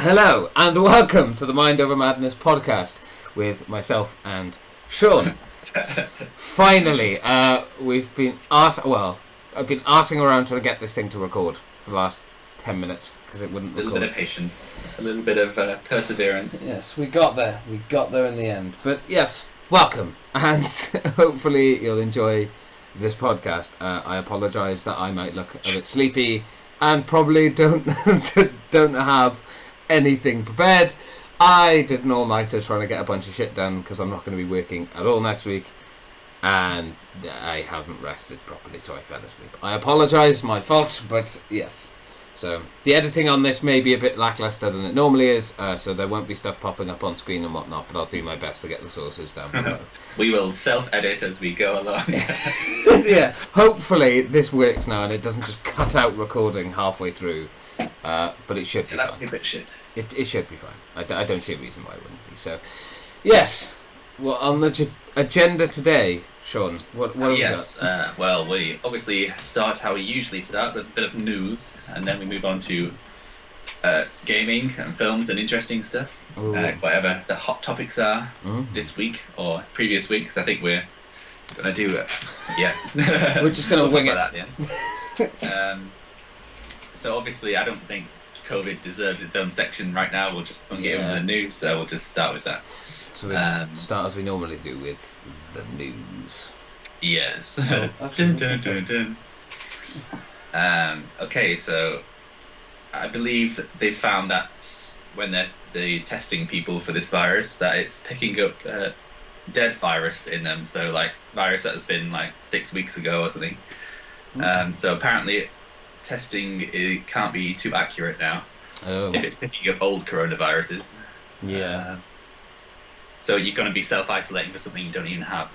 Hello and welcome to the Mind Over Madness podcast with myself and Sean. Finally, we've been I've been arsing around trying to get this thing to record for the last 10 minutes because it wouldn't record. A little bit of patience, a little bit of perseverance. Yes, we got there. We got there in the end. But yes, welcome, and hopefully you'll enjoy this podcast. I apologise that I might look a bit sleepy and probably don't have anything prepared. I did an all-nighter trying to get a bunch of shit done because I'm not going to be working at all next week, and I haven't rested properly, so I fell asleep. I apologise, my fault, but yes. So the editing on this may be a bit lackluster than it normally is, so there won't be stuff popping up on screen and whatnot, but I'll do my best to get the sources down below. We will self-edit as we go along. Yeah, hopefully this works now and it doesn't just cut out recording halfway through, but it should be fine. That would be a bit shit. It should be fine. I don't see a reason why it wouldn't be. So, yes. Well, on the agenda today, Sean, what have we got? Well, we obviously start how we usually start with a bit of news, and then we move on to gaming and films and interesting stuff. Whatever the hot topics are this week or previous weeks. I think we're going to do it. Yeah. We're just going to wing it. So obviously I don't think COVID deserves its own section right now. We'll just get into the news, so we'll just start with that. So we'll start as we normally do with the news. Yes. Dun, dun, dun, dun. Okay, so I believe they found that when they're testing people for this virus, that it's picking up dead virus in them. So like virus that has been like 6 weeks ago or something. So apparently testing it can't be too accurate now if it's picking up old coronaviruses. Yeah. So you're going to be self-isolating for something you don't even have.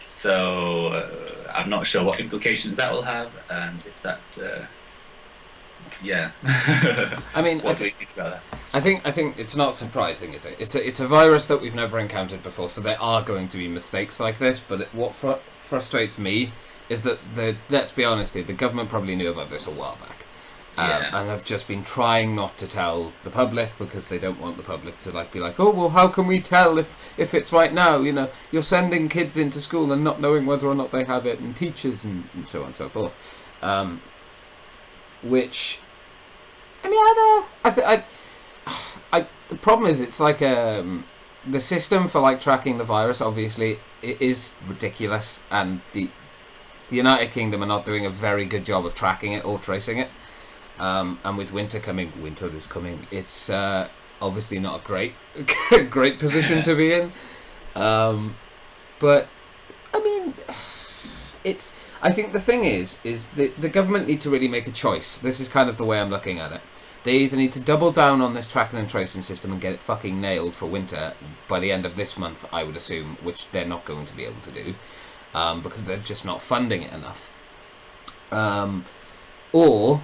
So I'm not sure what implications that will have, and if that, I mean, what do you think about that? I think it's not surprising, is it? It's a virus that we've never encountered before, so there are going to be mistakes like this. But what frustrates me is that let's be honest here, the government probably knew about this a while back. And have just been trying not to tell the public because they don't want the public to be like, oh, well, how can we tell if it's right now? You know, you're sending kids into school and not knowing whether or not they have it, and teachers and so on and so forth. Which, I mean, I don't know. The problem is it's like the system for tracking the virus. Obviously, it is ridiculous, and the United Kingdom are not doing a very good job of tracking it or tracing it. And with winter is coming, it's obviously not a great position to be in. But, I mean, I think the thing is the government need to really make a choice. This is kind of the way I'm looking at it. They either need to double down on this tracking and tracing system and get it fucking nailed for winter by the end of this month, I would assume, which they're not going to be able to do, because they're just not funding it enough. Or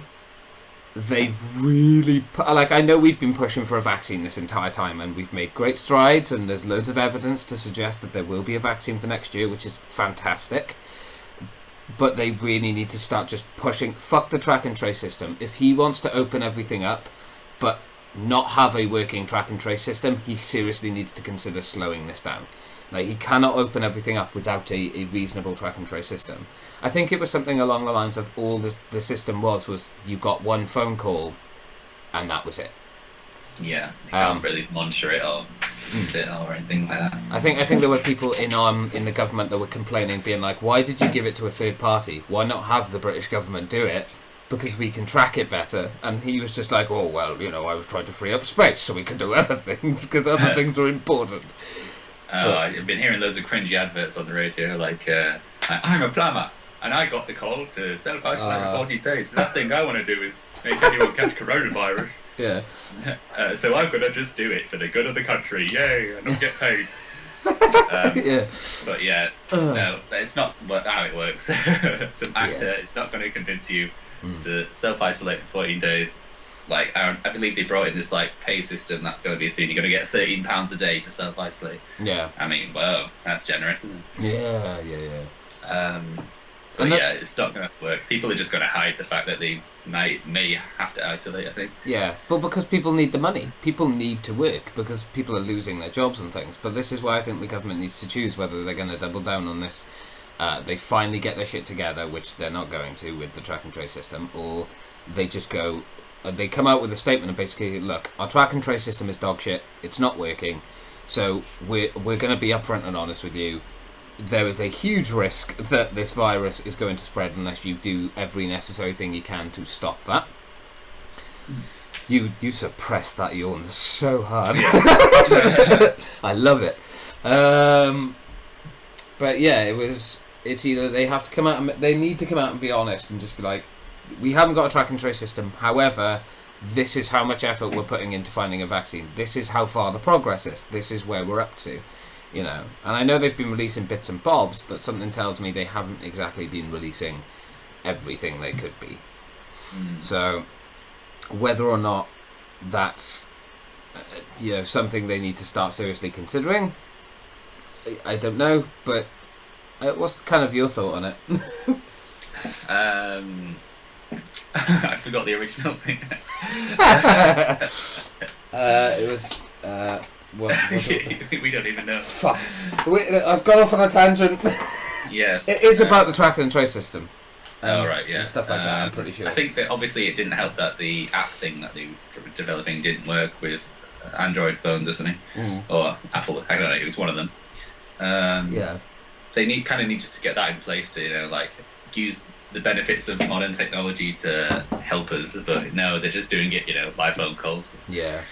they really I know we've been pushing for a vaccine this entire time, and we've made great strides, and there's loads of evidence to suggest that there will be a vaccine for next year, which is fantastic. But they really need to start just pushing. Fuck the track and trace system. If he wants to open everything up but not have a working track and trace system, he seriously needs to consider slowing this down. He cannot open everything up without a reasonable track and trace system. I think it was something along the lines of all the system was you got one phone call and that was it. Yeah, you can't really monitor it or sit or anything like that. I think there were people in the government that were complaining, being like, why did you give it to a third party? Why not have the British government do it? Because we can track it better. And he was just like, oh, well, I was trying to free up space so we could do other things, because other things are important. I've been hearing loads of cringy adverts on the radio, like, I'm a plumber, and I got the call to self-isolate for 40 days. The last thing I want to do is make anyone catch coronavirus. Yeah. So I'm going to just do it for the good of the country. Yay, and I'll get paid. Yeah. But yeah, no, it's not how it works. It's an actor. It's not going to convince you to self-isolate for 14 days. I believe they brought in this pay system that's going to be soon. You're going to get £13 a day to self-isolate. Yeah. I mean, well, that's generous, isn't it? Yeah. But yeah, it's not going to work. People are just going to hide the fact that they may have to isolate, I think. Yeah, but because people need the money. People need to work because people are losing their jobs and things. But this is why I think the government needs to choose whether they're going to double down on this. They finally get their shit together, which they're not going to with the track and trace system, or they just go... they come out with a statement and basically, look, our track and trace system is dog shit. It's not working. So we're going to be upfront and honest with you. There is a huge risk that this virus is going to spread unless you do every necessary thing you can to stop that. You suppressed that yawn so hard. I love it. But yeah, it's either they have to come out and they need to come out and be honest and just be like, we haven't got a track and trace system. However, this is how much effort we're putting into finding a vaccine. This is how far the progress is. This is where we're up to. You know, and I know they've been releasing bits and bobs, but something tells me they haven't exactly been releasing everything they could be. So, whether or not that's something they need to start seriously considering, I don't know. But what's kind of your thought on it? I forgot the original thing. It was. What we don't even know. Fuck. I've gone off on a tangent. Yes. It is about the track and trace system. Right, yeah. And stuff like that, I'm pretty sure. I think that obviously it didn't help that the app thing that they were developing didn't work with Android phones, doesn't it? Or Apple, I don't know, it was one of them. Yeah. They needed to get that in place to, use the benefits of modern technology to help us, but no, they're just doing it, by phone calls. Yeah.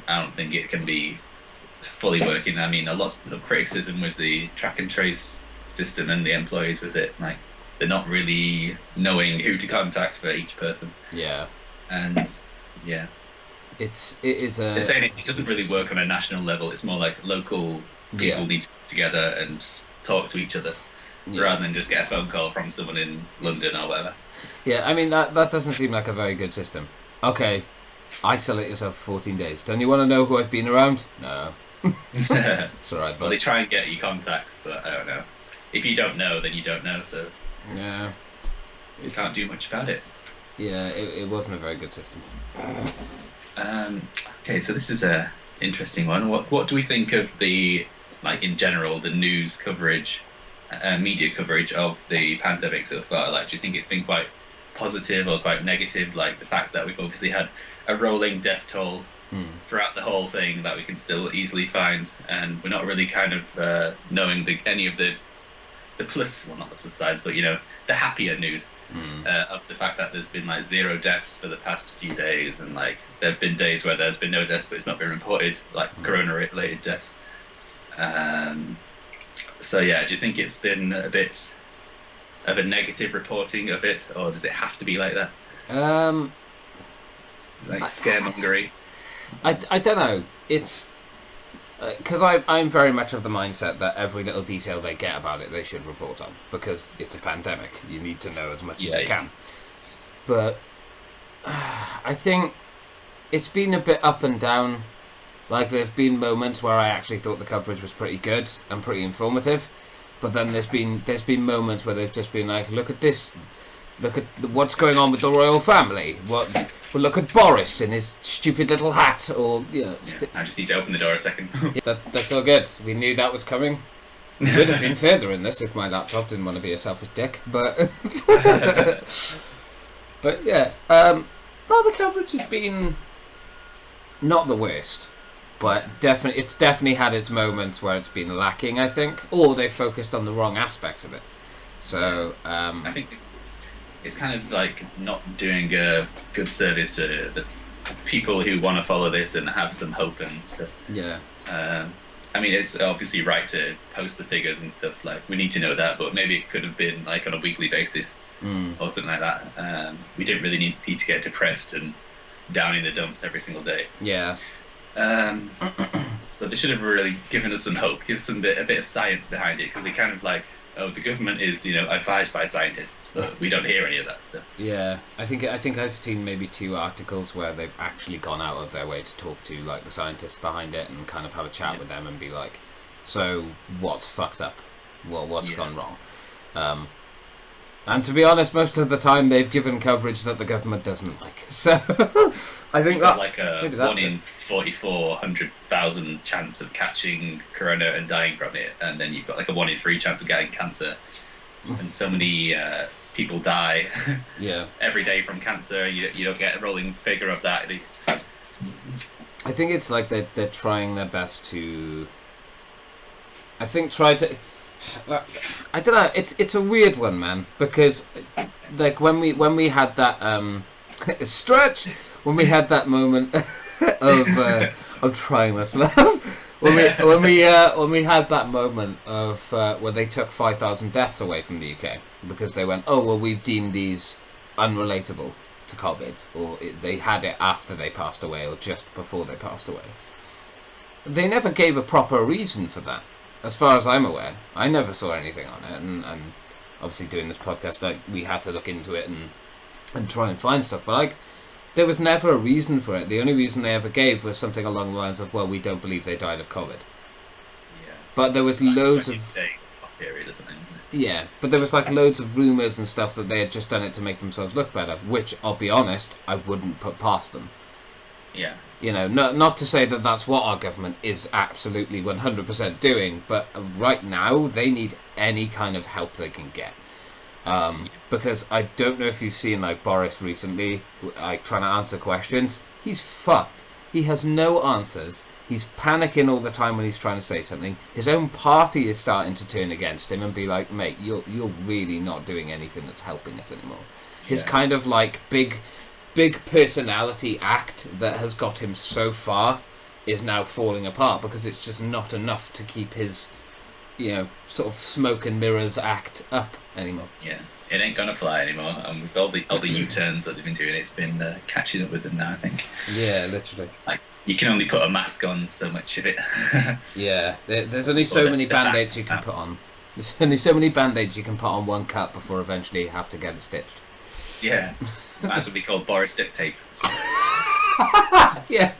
I don't think it can be fully working. I mean, a lot of criticism with the track and trace system and the employees with it, they're not really knowing who to contact for each person. Yeah. And yeah, it is a. They're saying it doesn't really work on a national level. It's more like local people need to get together and talk to each other rather than just get a phone call from someone in London or whatever. Yeah, I mean that doesn't seem like a very good system. Okay, isolate yourself for 14 days. Don't you want to know who I've been around? No. It's alright, but well, they try and get you contacts, but I don't know. If you don't know, then you don't know, so yeah, you can't do much about it. Yeah, it wasn't a very good system. Okay, so this is a interesting one. What do we think of the, in general, the news coverage, media coverage of the pandemic so far? Do you think it's been quite positive or quite negative? Like the fact that we've obviously had a rolling death toll throughout the whole thing that we can still easily find, and we're not really kind of knowing any of the plus, well, not the plus sides, but the happier news of the fact that there's been 0 deaths for the past few days, and there have been days where there's been no deaths but it's not been reported, corona-related deaths. So yeah, do you think it's been a bit of a negative reporting of it, or does it have to be like that? Scaremongery? I don't know. It's because I'm very much of the mindset that every little detail they get about it, they should report on, because it's a pandemic. You need to know as much as you can. But I think it's been a bit up and down. There've been moments where I actually thought the coverage was pretty good and pretty informative, but then there's been moments where they've just been like, look at this, look at what's going on with the royal family. Well, look at Boris in his stupid little hat, or I just need to open the door a second. That's all good. We knew that was coming. It would have been further in this if my laptop didn't want to be a selfish dick, but but yeah, no, the coverage has been not the worst, but it's definitely had its moments where it's been lacking, I think, or they focused on the wrong aspects of it. So I think it's kind of not doing a good service to the people who want to follow this and have some hope and stuff. Yeah. I mean, it's obviously right to post the figures and stuff. We need to know that, but maybe it could have been on a weekly basis or something like that. We didn't really need to get depressed and down in the dumps every single day. Yeah. So they should have really given us some hope, give us a bit of science behind it, because they kind of the government is advised by scientists, but we don't hear any of that stuff. Yeah, I think I've seen maybe 2 articles where they've actually gone out of their way to talk to the scientists behind it and kind of have a chat with them and be like, so what's fucked up? What's gone wrong? And to be honest, most of the time they've given coverage that the government doesn't like. So I think that like a 1 in 44,100,000 chance of catching corona and dying from it, and then you've got like a 1 in 3 chance of getting cancer, and so many people die every day from cancer. You don't get a rolling figure of that. I think it's like they're trying their best to. I think try to. I don't know. It's a weird one, man. Because like when we had that stretch, when we had that moment of I'm trying not to laugh. When we had that moment of where they took 5,000 deaths away from the UK because they went, oh well, we've deemed these unrelatable to COVID, or they had it after they passed away or just before they passed away. They never gave a proper reason for that. As far as I'm aware, I never saw anything on it, and obviously doing this podcast, we had to look into it and try and find stuff. But there was never a reason for it. The only reason they ever gave was something along the lines of, well, we don't believe they died of COVID. Yeah. But there was loads of period, isn't it? Yeah, but there was like loads of rumours and stuff that they had just done it to make themselves look better, which I'll be honest, I wouldn't put past them. Yeah. You know, not to say that that's what our government is absolutely 100% doing, but right now they need any kind of help they can get. Because I don't know if you've seen like Boris recently, like trying to answer questions. He's fucked. He has no answers. He's panicking all the time when he's trying to say something. His own party is starting to turn against him and be like, mate, you're really not doing anything that's helping us anymore. His kind of like big personality act that has got him so far is now falling apart because it's just not enough to keep his, sort of smoke and mirrors act up anymore. Yeah, it ain't gonna fly anymore. And with all the U-turns that they've been doing, it's been catching up with them now, I think. Yeah, literally. Like, you can only put a mask on so much of it. Yeah, there's only so many band-aids you can put on. There's only so many band-aids you can put on one cut before eventually you have to get it stitched. Yeah. Might as well be called Boris Duct Tape. Yeah.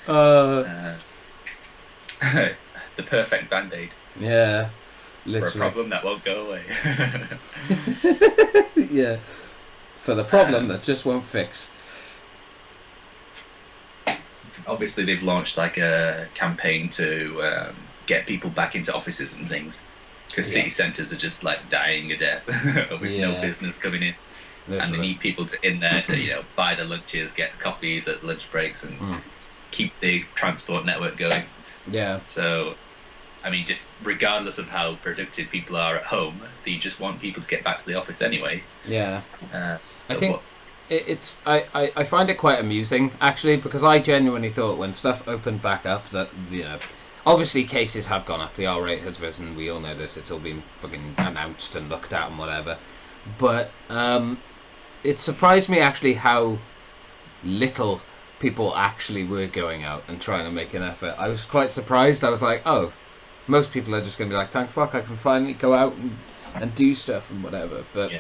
The perfect band-aid. Yeah. Literally. For a problem that won't go away. Yeah. For the problem that just won't fix. Obviously, they've launched like a campaign to get people back into offices and things. Because city centres are just like dying a death with no business coming in. Literally. And they need people in there to, buy the lunches, get coffees at lunch breaks, and keep the transport network going. Yeah. So, I mean, just regardless of how productive people are at home, they just want people to get back to the office anyway. Yeah. I think it's I find it quite amusing, actually, because I genuinely thought when stuff opened back up that, obviously cases have gone up, the R rate has risen, we all know this, it's all been fucking announced and looked at and whatever. But it surprised me actually how little people actually were going out and trying to make an effort. I was quite surprised. I was like, oh, most people are just going to be like, thank fuck, I can finally go out and do stuff and whatever. But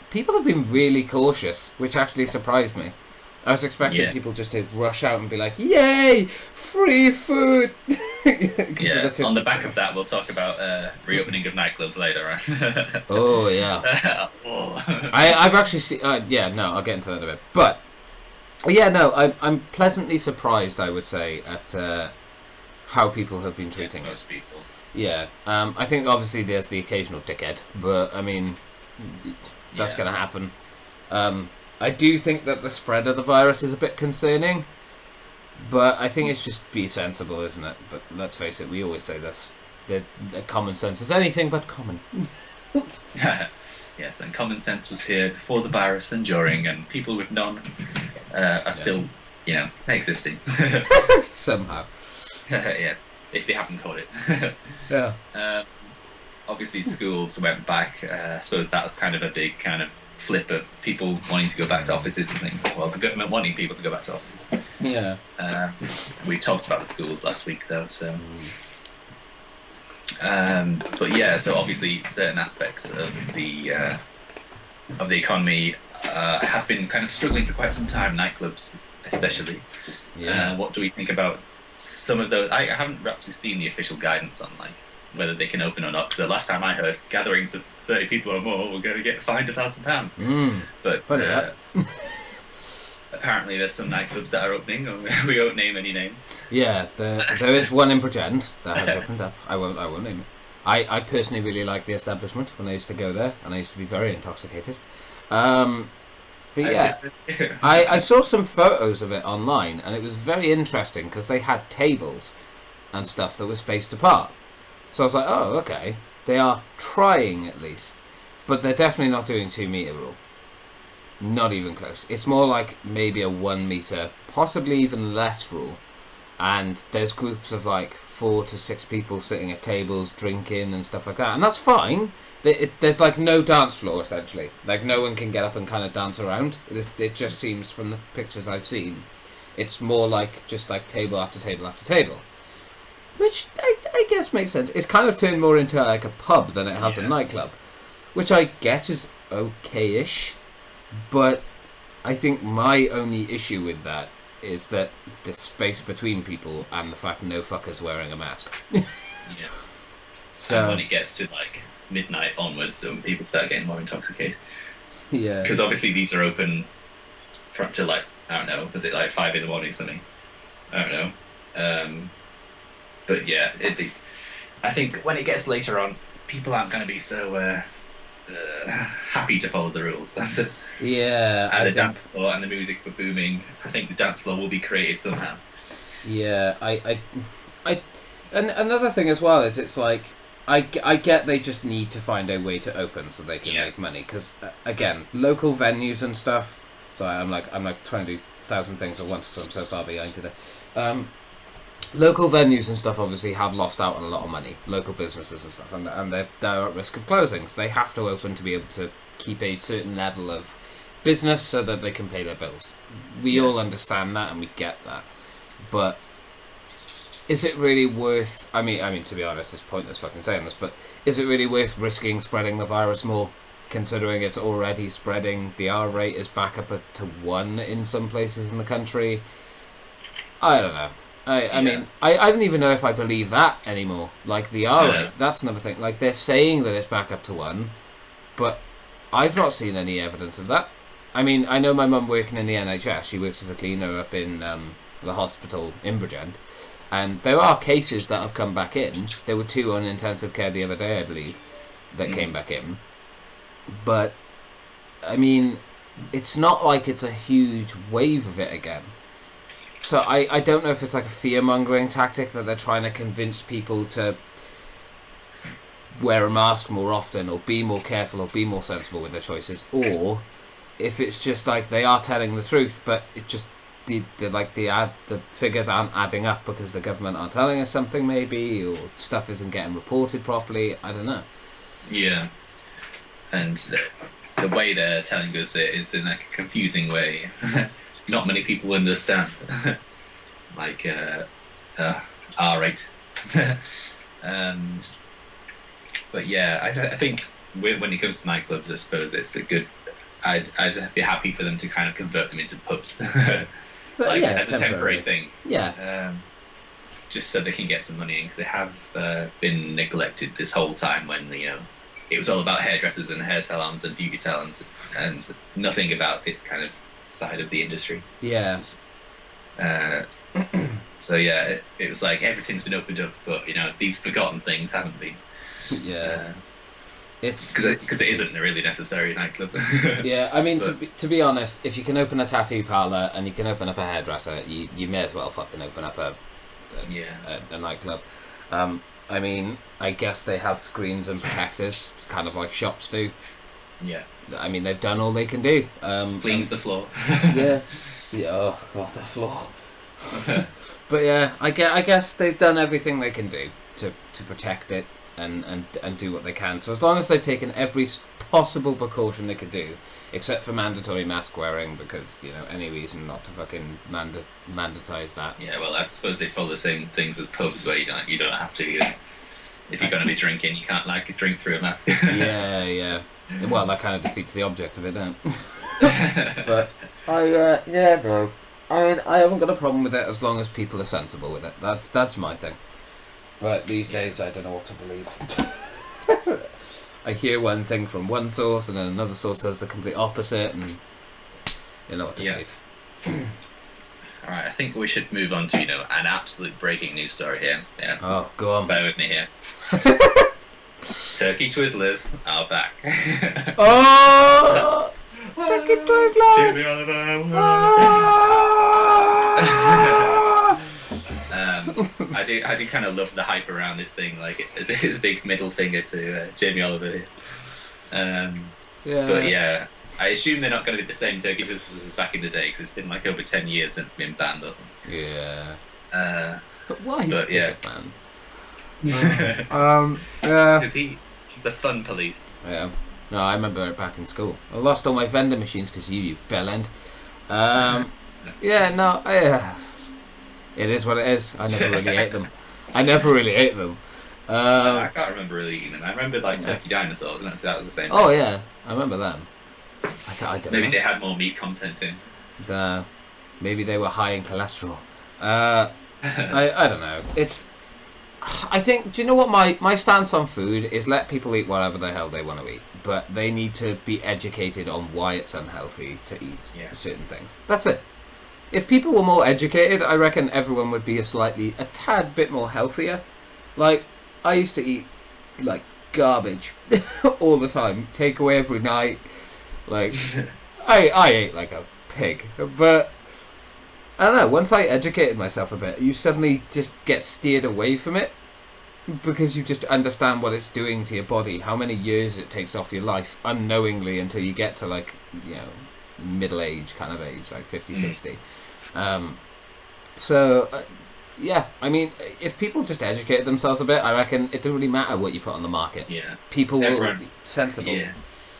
people have been really cautious, which actually surprised me. I was expecting people just to rush out and be like, yay, free food. On the back of that, we'll talk about reopening of nightclubs later, right? Oh, yeah. I've actually seen... I'll get into that in a bit. But, I'm pleasantly surprised, I would say, at how people have been treating most people. Yeah. I think, obviously, there's the occasional dickhead, but, I mean, that's going to happen. I do think that the spread of the virus is a bit concerning, but I think it's just be sensible, isn't it? But let's face it, we always say this. The common sense is anything but common. Yes, and common sense was here before the virus and during, and people with none are still, existing. Somehow. Yes, if they haven't caught it. Yeah. Obviously, schools went back. I suppose that was kind of a big kind of flip of people wanting to go back to offices and things. Well, the government wanting people to go back to offices. Yeah. We talked about the schools last week, though, so... but yeah, so obviously certain aspects of the economy have been kind of struggling for quite some time, nightclubs especially. Yeah. What do we think about some of those? I haven't actually seen the official guidance on like whether they can open or not, because the last time I heard, gatherings of 30 people or more, we're going to get fined £1,000. But Funny that. apparently there's some nightclubs that are opening. We won't name any names. Yeah, there is one in Bridgend that has opened up. I won't name it. I personally really like the establishment when I used to go there, and I used to be very intoxicated. But yeah, I saw some photos of it online, and it was very interesting because they had tables and stuff that were spaced apart. So I was like, oh, okay. They are trying at least, but they're definitely not doing 2 meter rule. Not even close. It's more like maybe a 1 meter, possibly even less rule. And there's groups of like 4 to 6 people sitting at tables, drinking and stuff like that, and that's fine. There's like no dance floor essentially. Like no one can get up and kind of dance around. It just seems from the pictures I've seen, it's more like just like table after table after table, which I guess makes sense. It's kind of turned more into like a pub than it has a nightclub, which I guess is okay-ish. But I think my only issue with that is that the space between people and the fact no fucker's wearing a mask. Yeah. So and when it gets to like midnight onwards, so people start getting more intoxicated. Yeah. Because obviously these are open front to like, I don't know, is it like 5 a.m. or something? I don't know. But yeah, I think when it gets later on, people aren't going to be so happy to follow the rules. That's it. Yeah. And the dance floor and the music were booming. I think the dance floor will be created somehow. Yeah, and another thing as well is it's like I get they just need to find a way to open so they can make money because again, local venues and stuff. So I'm like trying to do 1,000 things at once because I'm so far behind today. Local venues and stuff obviously have lost out on a lot of money. Local businesses and stuff, and they're at risk of closing. So they have to open to be able to keep a certain level of business so that they can pay their bills. We all understand that and we get that, but is it really worth? I mean, to be honest, it's pointless fucking saying this, but is it really worth risking spreading the virus more, considering it's already spreading? The R rate is back up to 1 in some places in the country. I don't know. I mean, I don't even know if I believe that anymore. Like the R rate, that's another thing. Like they're saying that it's back up to 1, but I've not seen any evidence of that. I mean, I know my mum working in the NHS. She works as a cleaner up in the hospital in Bridgend. And there are cases that have come back in. There were 2 on intensive care the other day, I believe, that came back in. But, I mean, it's not like it's a huge wave of it again. So I don't know if it's like a fear-mongering tactic that they're trying to convince people to wear a mask more often or be more careful or be more sensible with their choices, or if it's just like they are telling the truth, but it just the figures aren't adding up because the government aren't telling us something maybe, or stuff isn't getting reported properly. I don't know. Yeah, and the way they're telling us it is in like a confusing way. Not many people understand. Like R8. But yeah, I think when it comes to nightclubs, I suppose it's a good. I'd be happy for them to kind of convert them into pubs. Like as a temporary thing, just so they can get some money in, because they have been neglected this whole time when it was all about hairdressers and hair salons and beauty salons and nothing about this kind of side of the industry. So yeah, it was like everything's been opened up, but these forgotten things haven't been. It's because it isn't a really necessary nightclub. Yeah, I mean, to be honest, if you can open a tattoo parlor and you can open up a hairdresser, you may as well fucking open up a nightclub. I mean, I guess they have screens and protectors, kind of like shops do. Yeah. I mean, they've done all they can do. Cleans the floor. Yeah. Oh god, that floor. But yeah, I guess they've done everything they can do to protect it. And do what they can. So as long as they've taken every possible precaution they could do, except for mandatory mask wearing, because any reason not to fucking mandatize that. Yeah, well, I suppose they follow the same things as pubs where you don't have to. If you're going to be drinking, you can't drink through a mask. Yeah. Well, that kind of defeats the object of it, don't it? But no. I mean, I haven't got a problem with it as long as people are sensible with it. That's my thing. But these days, I don't know what to believe. I hear one thing from one source, and then another source says the complete opposite, and you know what to believe. All right, I think we should move on to an absolute breaking news story here. Yeah. Oh, go on. Bear with me here. Turkey Twizzlers are back. Oh, Turkey Twizzlers! Jimmy Oliver. I do kind of love the hype around this thing, like his big middle finger to Jamie Oliver here. Yeah. But yeah, I assume they're not going to be the same Turkey Twizzlers as back in the day, because it's been like over 10 years since it's been banned or something. Yeah. But why? But yeah. Yeah. Because he's the fun police. Yeah. No, I remember it back in school. I lost all my vending machines because you bellend. Yeah, no, it is what it is. I never really ate them. I can't remember really eating them. I remember turkey dinosaurs, and that was the same. Oh yeah, I remember them. I don't Maybe know. they had more meat content in. Maybe they were high in cholesterol. I don't know. I think, do you know what my stance on food is? Let people eat whatever the hell they want to eat, but they need to be educated on why it's unhealthy to eat certain things. That's it. If people were more educated, I reckon everyone would be a tad bit more healthier. Like, I used to eat, like, garbage all the time. Takeaway every night. Like, I ate like a pig. But, I don't know, once I educated myself a bit, you suddenly just get steered away from it. Because you just understand what it's doing to your body. How many years it takes off your life unknowingly until you get to, like, middle age kind of age, like 50, 60. Yeah, I mean, if people just educated themselves a bit, I reckon it doesn't really matter what you put on the market. Yeah. People will be sensible. Yeah.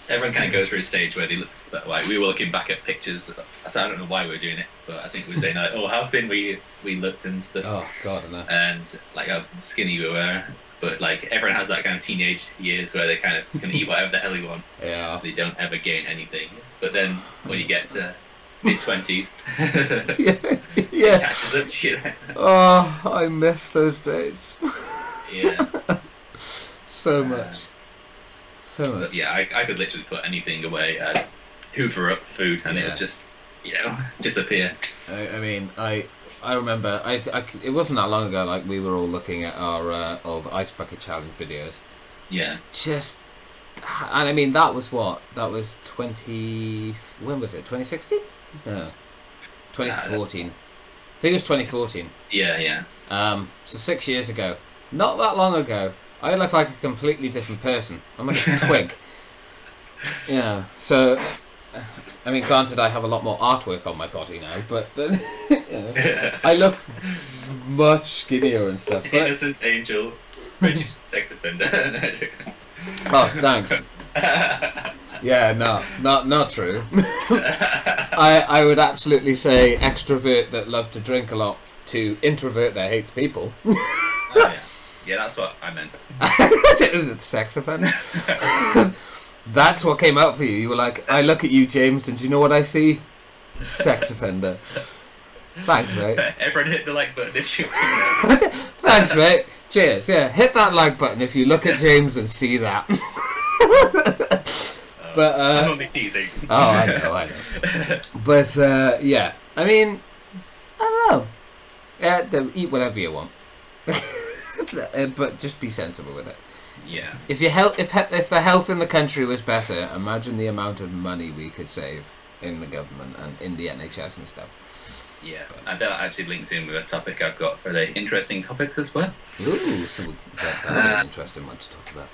Everyone kind of goes through a stage where they look, like, we were looking back at pictures, so I don't know why we were doing it, but I think we were saying, like, oh, how thin we looked and stuff. Oh, God, I know. And, like, how skinny we were. But, like, everyone has that kind of teenage years where they kind of can eat whatever the hell they want. Yeah. They don't ever gain anything. But then, when you get to mid-20s, yeah. it catches up to you. Oh, I miss those days. Yeah. So much. But yeah, I could literally put anything away, hoover up food, and it would just, disappear. I mean, I remember, it wasn't that long ago, like, we were all looking at our old Ice Bucket Challenge videos. Yeah. And I mean, that was what? That was when was it? 2016? No. 2014. I think it was 2014. Yeah. So 6 years ago. Not that long ago. I look like a completely different person. I'm like a twig. Yeah, so, I mean, granted, I have a lot more artwork on my body now, but I look much skinnier and stuff. But... Innocent angel, registered sex offender. Oh, thanks. Yeah, no, not true. I would absolutely say extrovert that love to drink a lot to introvert that hates people. Oh, yeah. Yeah, that's what I meant. Is it sex offender? That's what came out for you. You were like, I look at you, James, and do you know what I see? Sex offender. Thanks, mate. Everyone hit the like button if you... Thanks, mate. Cheers. Yeah, hit that like button if you look at James and see that. But I'm only teasing. Oh, I know. But yeah, I mean, I don't know. Yeah, eat whatever you want. But just be sensible with it. Yeah. If the health in the country was better, imagine the amount of money we could save in the government and in the NHS and stuff. Yeah, and that actually links in with a topic I've got for the interesting topics as well. Ooh, so that'll be an interesting one to talk about.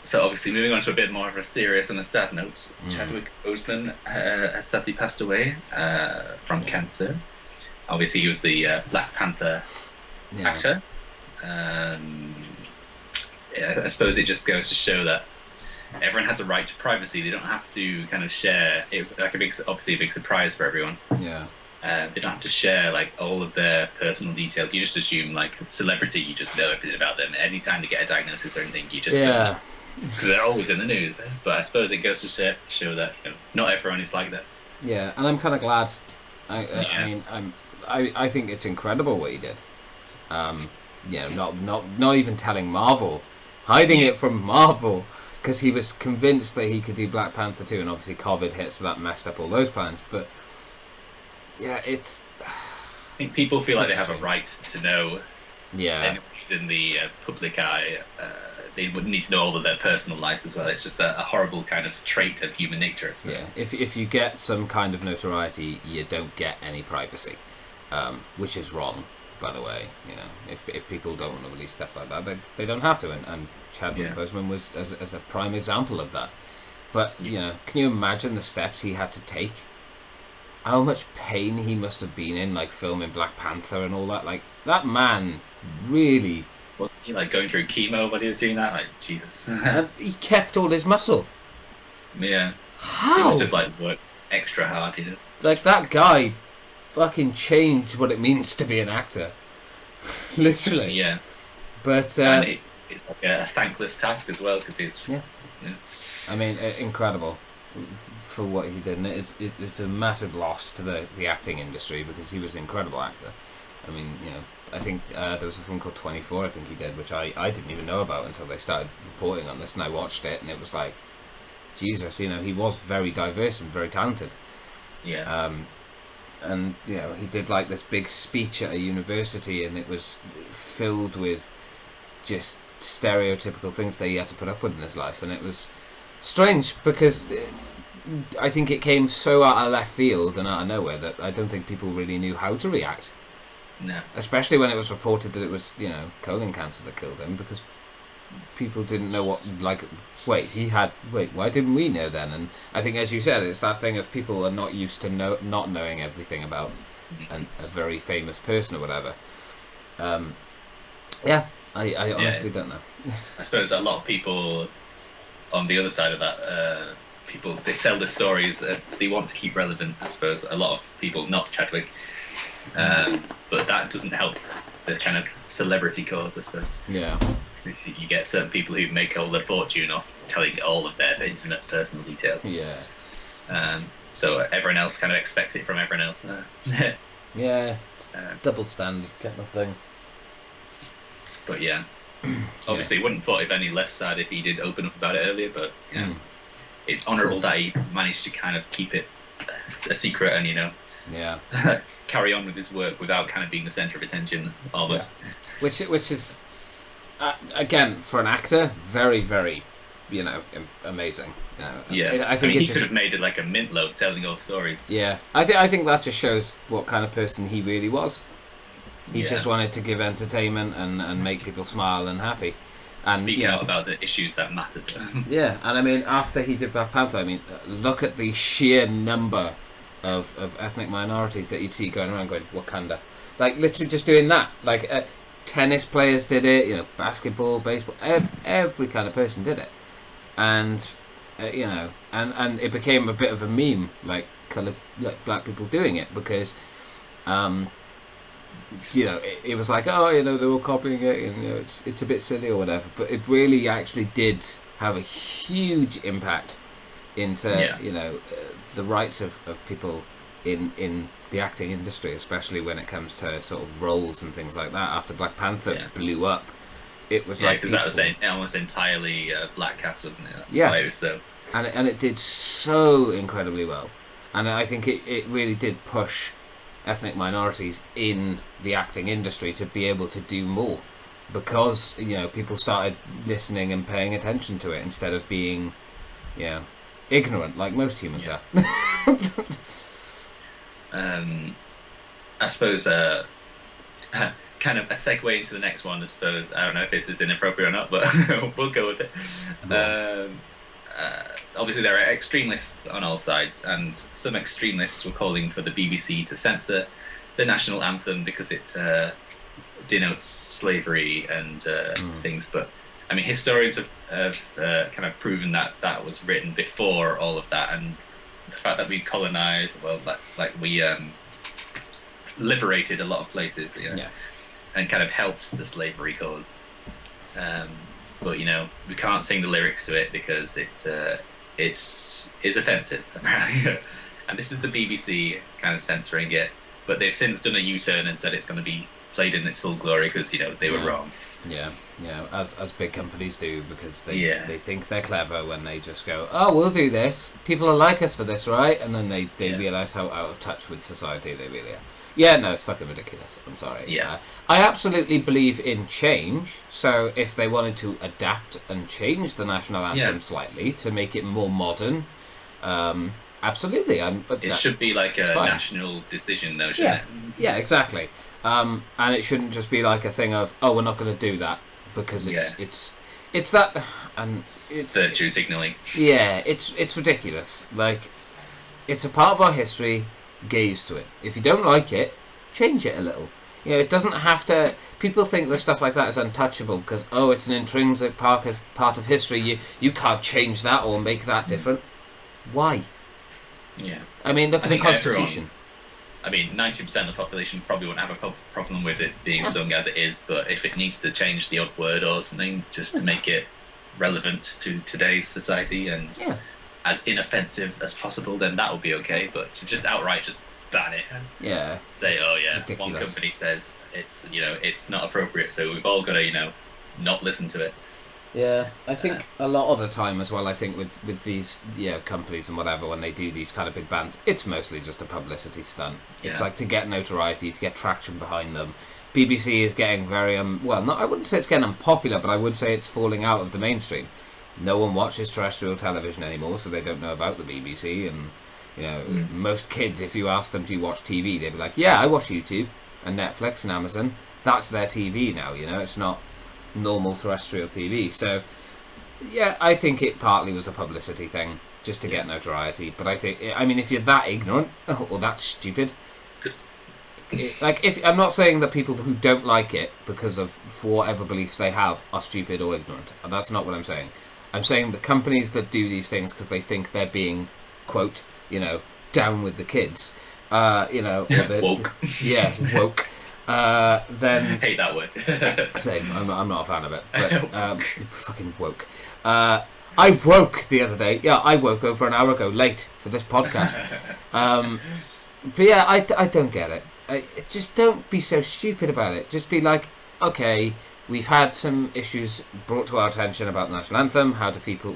So obviously, moving on to a bit more of a serious and a sad note, Chadwick Boseman has sadly passed away from cancer. Obviously, he was the Black Panther actor. Yeah, I suppose it just goes to show that everyone has a right to privacy. They don't have to kind of share. It was like obviously a big surprise for everyone. Yeah. They don't have to share like all of their personal details. You just assume like celebrity, you just know everything about them. Anytime they get a diagnosis or anything, you just know. Because they're always in the news. But I suppose it goes to show that not everyone is like that. Yeah, and I'm kind of glad. I mean, I think it's incredible what he did. Not even telling Marvel, hiding it from Marvel, because he was convinced that he could do Black Panther 2, and obviously COVID hit, so that messed up all those plans. But yeah, it's. I think people feel like they have a right to know. Yeah. Anyone who's in the public eye, they would need to know all of their personal life as well. It's just a horrible kind of trait of human nature. Yeah. If you get some kind of notoriety, you don't get any privacy, which is wrong. By the way, you know, if people don't want to release stuff like that, they don't have to. And Chadwick Boseman was as a prime example of that. But you know, can you imagine the steps he had to take? How much pain he must have been in, like filming Black Panther and all that. Like that man really. Wasn't he like going through chemo when he was doing that? Like Jesus. And he kept all his muscle. Yeah. How? He must have like worked extra hard. You know? Like that guy fucking changed what it means to be an actor. Literally. Yeah. But and it's like a thankless task as well, because he's I mean, incredible for what he did, and it's a massive loss to the acting industry, because he was an incredible actor. I mean, you know, I think there was a film called 24, I think he did, which I didn't even know about until they started reporting on this, and I watched it, and it was like, Jesus, you know, he was very diverse and very talented. Yeah. And you know, he did like this big speech at a university, and it was filled with just stereotypical things that he had to put up with in his life, and it was strange because I think it came so out of left field and out of nowhere that I don't think people really knew how to react. No. Especially when it was reported that it was, you know, colon cancer that killed him, because people didn't know what, like, wait, why didn't we know then? And I think, as you said, it's that thing of people are not used to not knowing everything about a very famous person or whatever. I honestly don't know. I suppose a lot of people on the other side of that, they tell the stories, they want to keep relevant, I suppose. A lot of people, not Chadwick, but that doesn't help the kind of celebrity cause, I suppose. Yeah. You get certain people who make all their fortune off telling all of their intimate personal details. Yeah. So everyone else kind of expects it from everyone else. Yeah. Double standard kind of thing. But yeah. Obviously, wouldn't have thought it any less sad if he did open up about it earlier, but it's honourable that he managed to kind of keep it a secret and, you know, carry on with his work without kind of being the centre of attention almost. Yeah. Which is, again, for an actor, very, very, you know, amazing. I think he could have made it like a mint load telling all stories. Yeah, I think that just shows what kind of person he really was. He just wanted to give entertainment and make people smile and happy. And speak out about the issues that mattered. Yeah, and I mean, after he did Black Panther, I mean, look at the sheer number of ethnic minorities that you'd see going around going, Wakanda. Like, literally just doing that. Like, tennis players did it, you know, basketball, baseball, every kind of person did it. And, you know, and it became a bit of a meme, like black people doing it, because... you know, it was like, oh, you know, they're all copying it, and you know, it's a bit silly or whatever. But it really actually did have a huge impact into you know, the rights of people in the acting industry, especially when it comes to sort of roles and things like that. After Black Panther blew up, it was like, because that was almost entirely black cast, wasn't it? That's why it was so. And it did so incredibly well, and I think it really did push ethnic minorities in the acting industry to be able to do more, because, you know, people started listening and paying attention to it instead of being, you know, ignorant like most humans are. I suppose kind of a segue into the next one, I suppose. I don't know if this is inappropriate or not, but we'll go with it. Obviously, there are extremists on all sides, and some extremists were calling for the BBC to censor the national anthem because it denotes slavery and things. But I mean, historians have kind of proven that that was written before all of that, and the fact that we colonized, well, like we liberated a lot of places, you know, and kind of helped the slavery cause. But, you know, we can't sing the lyrics to it because it is offensive, apparently. And this is the BBC kind of censoring it. But they've since done a U-turn and said it's going to be played in its full glory because they were wrong. Yeah, as big companies do, because they think they're clever when they just go, oh, we'll do this. People will like us for this, right? And then they realise how out of touch with society they really are. Yeah, no, it's fucking ridiculous. I'm sorry. Yeah. I absolutely believe in change. So if they wanted to adapt and change the national anthem slightly to make it more modern, absolutely. It should be like a national decision, though, shouldn't it? Yeah, exactly. And it shouldn't just be like a thing of, oh, we're not going to do that because it's that, and it's virtue signalling. Yeah, it's ridiculous. Like, it's a part of our history. Get used to it. If you don't like it, change it a little. It doesn't have to. People think that stuff like that is untouchable because it's an intrinsic part of history. You can't change that or make that different. Why? Yeah. I mean, look at the Constitution. 90% of the population probably won't have a problem with it being sung as it is, but if it needs to change the odd word or something just to make it relevant to today's society and as inoffensive as possible, then that will be okay. But to just outright just ban it, say, ridiculous. One company says it's not appropriate, so we've all got to not listen to it. Yeah, I think a lot of the time as well, I think with these companies and whatever, when they do these kind of big bands, it's mostly just a publicity stunt. It's like to get notoriety, to get traction behind them. BBC is getting very I wouldn't say it's getting unpopular, but I would say it's falling out of the mainstream. No one watches terrestrial television anymore, so they don't know about the BBC. And most kids, if you ask them, do you watch TV, they'd be like, yeah, I watch YouTube and Netflix and Amazon. That's their TV now. It's not normal terrestrial TV. So I think it partly was a publicity thing just to get notoriety. But I think, if you're that ignorant or that stupid, if I'm not saying that people who don't like it because of for whatever beliefs they have are stupid or ignorant. That's not what I'm saying. I'm saying the companies that do these things because they think they're being, quote, down with the kids, or woke. Woke. Then hate that word. Same. I'm not a fan of it. But fucking woke. I woke the other day. Yeah, I woke over an hour ago, late for this podcast. But yeah, I don't get it. Just don't be so stupid about it. Just be like, okay, we've had some issues brought to our attention about the national anthem. How do people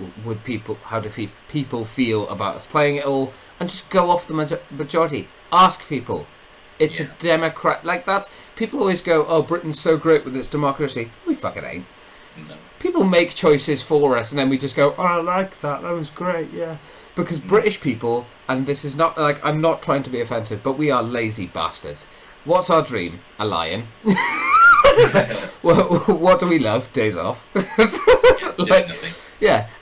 feel about us playing it all? And just go off the majority. Ask people. It's a democrat. Like that's people always go, oh, Britain's so great with its democracy. We fucking ain't. No. People make choices for us, and then we just go, oh, I like that. That was great. Yeah. Because British people, and this is not like I'm not trying to be offensive, but we are lazy bastards. What's our dream? A lion. What do we love? Days off.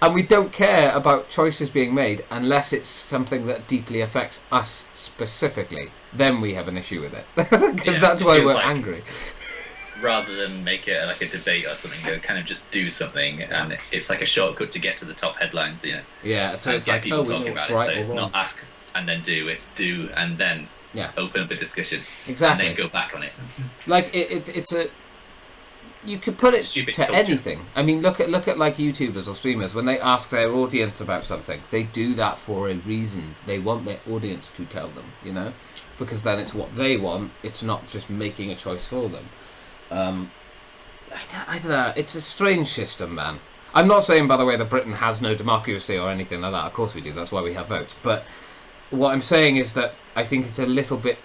And we don't care about choices being made unless it's something that deeply affects us specifically. Then we have an issue with it because that's why we're angry. Rather than make it like a debate or something, go kind of just do something, and it's like a shortcut to get to the top headlines, Yeah, so it's like people we talking know about what's right it. So it's or wrong. not ask and then do; it's do and then open up a discussion. Exactly. And then go back on it. Like it's a. You could put it to culture. anything. Look at like YouTubers or streamers when they ask their audience about something. They do that for a reason. They want their audience to tell them, because then it's what they want. It's not just making a choice for them. I don't know. It's a strange system, man. I'm not saying, by the way, that Britain has no democracy or anything like that. Of course we do. That's why we have votes. But what I'm saying is that I think it's a little bit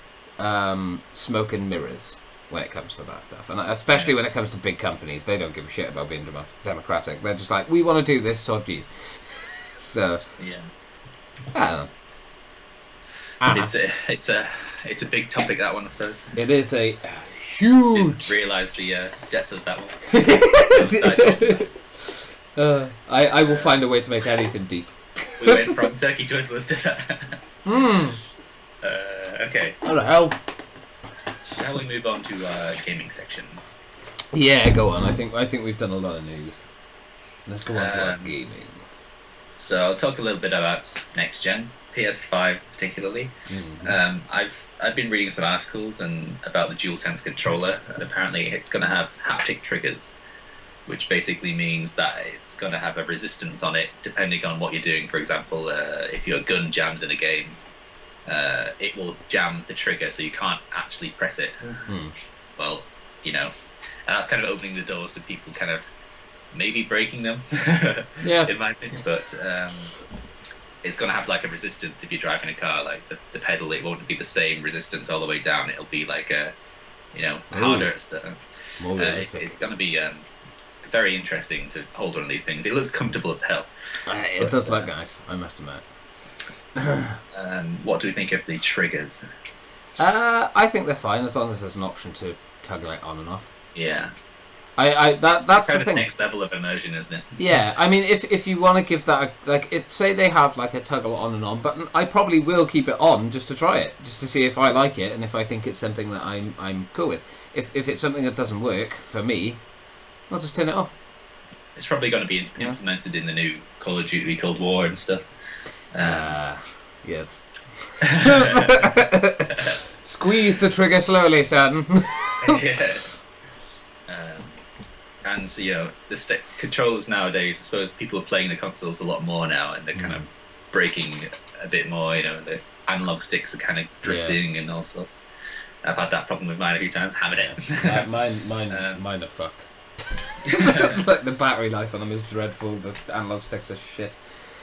smoke and mirrors when it comes to that stuff. And especially when it comes to big companies. They don't give a shit about being democratic. They're just like, we want to do this, sod you. So, I don't know. It's a big topic, that one, I suppose. It is a huge. Didn't realise the depth of that one. I will find a way to make anything deep. We went from turkey twizzlers to that. Okay. What the hell? Shall we move on to our gaming section? Yeah, go on. I think we've done a lot of news. Let's go on to our gaming. So I'll talk a little bit about next gen, PS5 particularly. Mm-hmm. I've been reading some articles about the DualSense controller, and apparently it's going to have haptic triggers, which basically means that it's going to have a resistance on it depending on what you're doing. For example, if your gun jams in a game, it will jam the trigger, so you can't actually press it. Mm-hmm. Well, you know, and that's kind of opening the doors to people kind of maybe breaking them. Yeah. In my opinion, but it's going to have like a resistance if you're driving a car. Like the pedal, it won't be the same resistance all the way down. It'll be like a, harder stuff. More realistic. It's going to be very interesting to hold one of these things. It looks comfortable as hell. It does look nice, I must admit. What do we think of the triggers? I think they're fine as long as there's an option to toggle it on and off. Yeah. That's kind the of thing. Next level of immersion, isn't it? Yeah, I mean, if you want to give that say they have like a toggle on and on button, I probably will keep it on just to try it, just to see if I like it and if I think it's something that I'm cool with. If it's something that doesn't work for me, I'll just turn it off. It's probably going to be implemented in the new Call of Duty Cold War and stuff. Yes. Squeeze the trigger slowly, son. Yeah. And the controllers nowadays, I suppose people are playing the consoles a lot more now, and they're kind of breaking a bit more. The analog sticks are kind of drifting and all sorts. I've had that problem with mine a few times. Having it. Mine are fucked. Like the battery life on them is dreadful. The analog sticks are shit.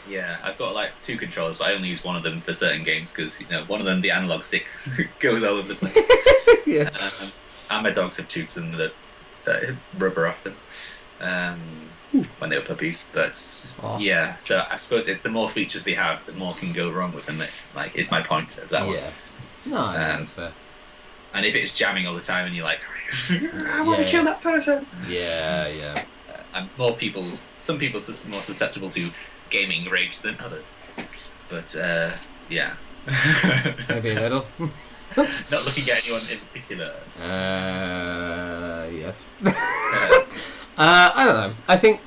Yeah, I've got like 2 controllers, but I only use one of them for certain games because one of them, the analog stick, goes all over the place. Yeah. And my dogs have toots and the rubber off them when they were puppies. But yeah, so I suppose the more features they have, the more can go wrong with them. Is my point of that one. Yeah. No, that's fair. And if it's jamming all the time and you're like, I want to kill that person. Yeah. And some people are more susceptible to gaming rage than others. But yeah. Maybe a little. Not looking at anyone in particular. Yes. I don't know. I think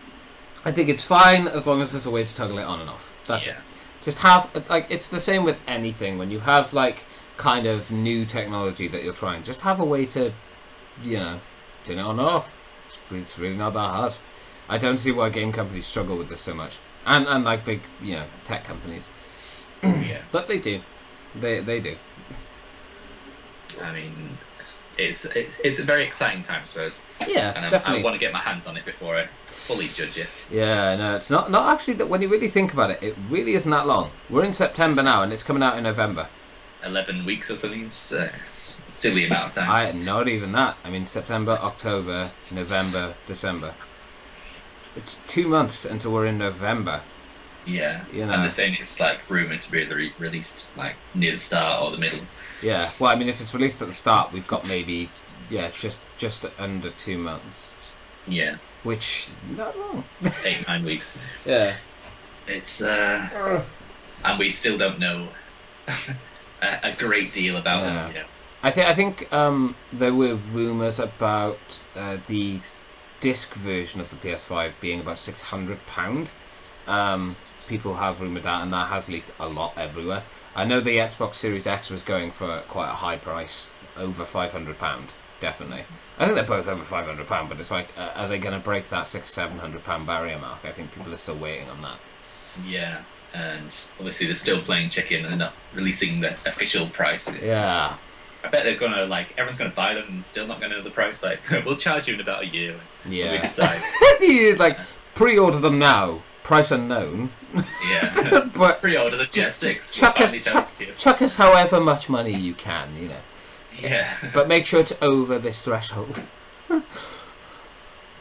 it's fine as long as there's a way to toggle it on and off. That's it. Just have it's the same with anything when you have kind of new technology that you're trying. Just have a way to, turn it on and off. It's really not that hard. I don't see why game companies struggle with this so much, and like big tech companies. Yeah. But they do. They do. I mean, it's a very exciting time, I suppose. Yeah, and definitely. I want to get my hands on it before I fully judge it. Yeah, no, it's not actually that when you really think about it. It really isn't that long. We're in September now, and it's coming out in November. 11 weeks or something. It's a silly amount of time. Not even that. I mean, September, October, November, December. It's 2 months until we're in November. Yeah, and they're saying it's rumoured to be released near the start or the middle. Yeah, well, I mean, if it's released at the start, we've got maybe just under 2 months. Yeah, which not long. 8-9 weeks. Yeah, it's and we still don't know a great deal about them. I think there were rumours about the disc version of the PS5 being about £600. People have rumoured that, and that has leaked a lot everywhere. I know the Xbox Series X was going for quite a high price, over £500, definitely. I think they're both over £500, but it's are they going to break that £600-700 barrier mark? I think people are still waiting on that. Yeah, and obviously they're still playing chicken and they're not releasing the official price. Yeah. I bet they're gonna everyone's gonna buy them and still not gonna know the price. We'll charge you in about a year. Yeah. When we decide. You pre-order them now. Price unknown. Yeah. But pre-order the just chuck us however much money you can. Yeah. But make sure it's over this threshold.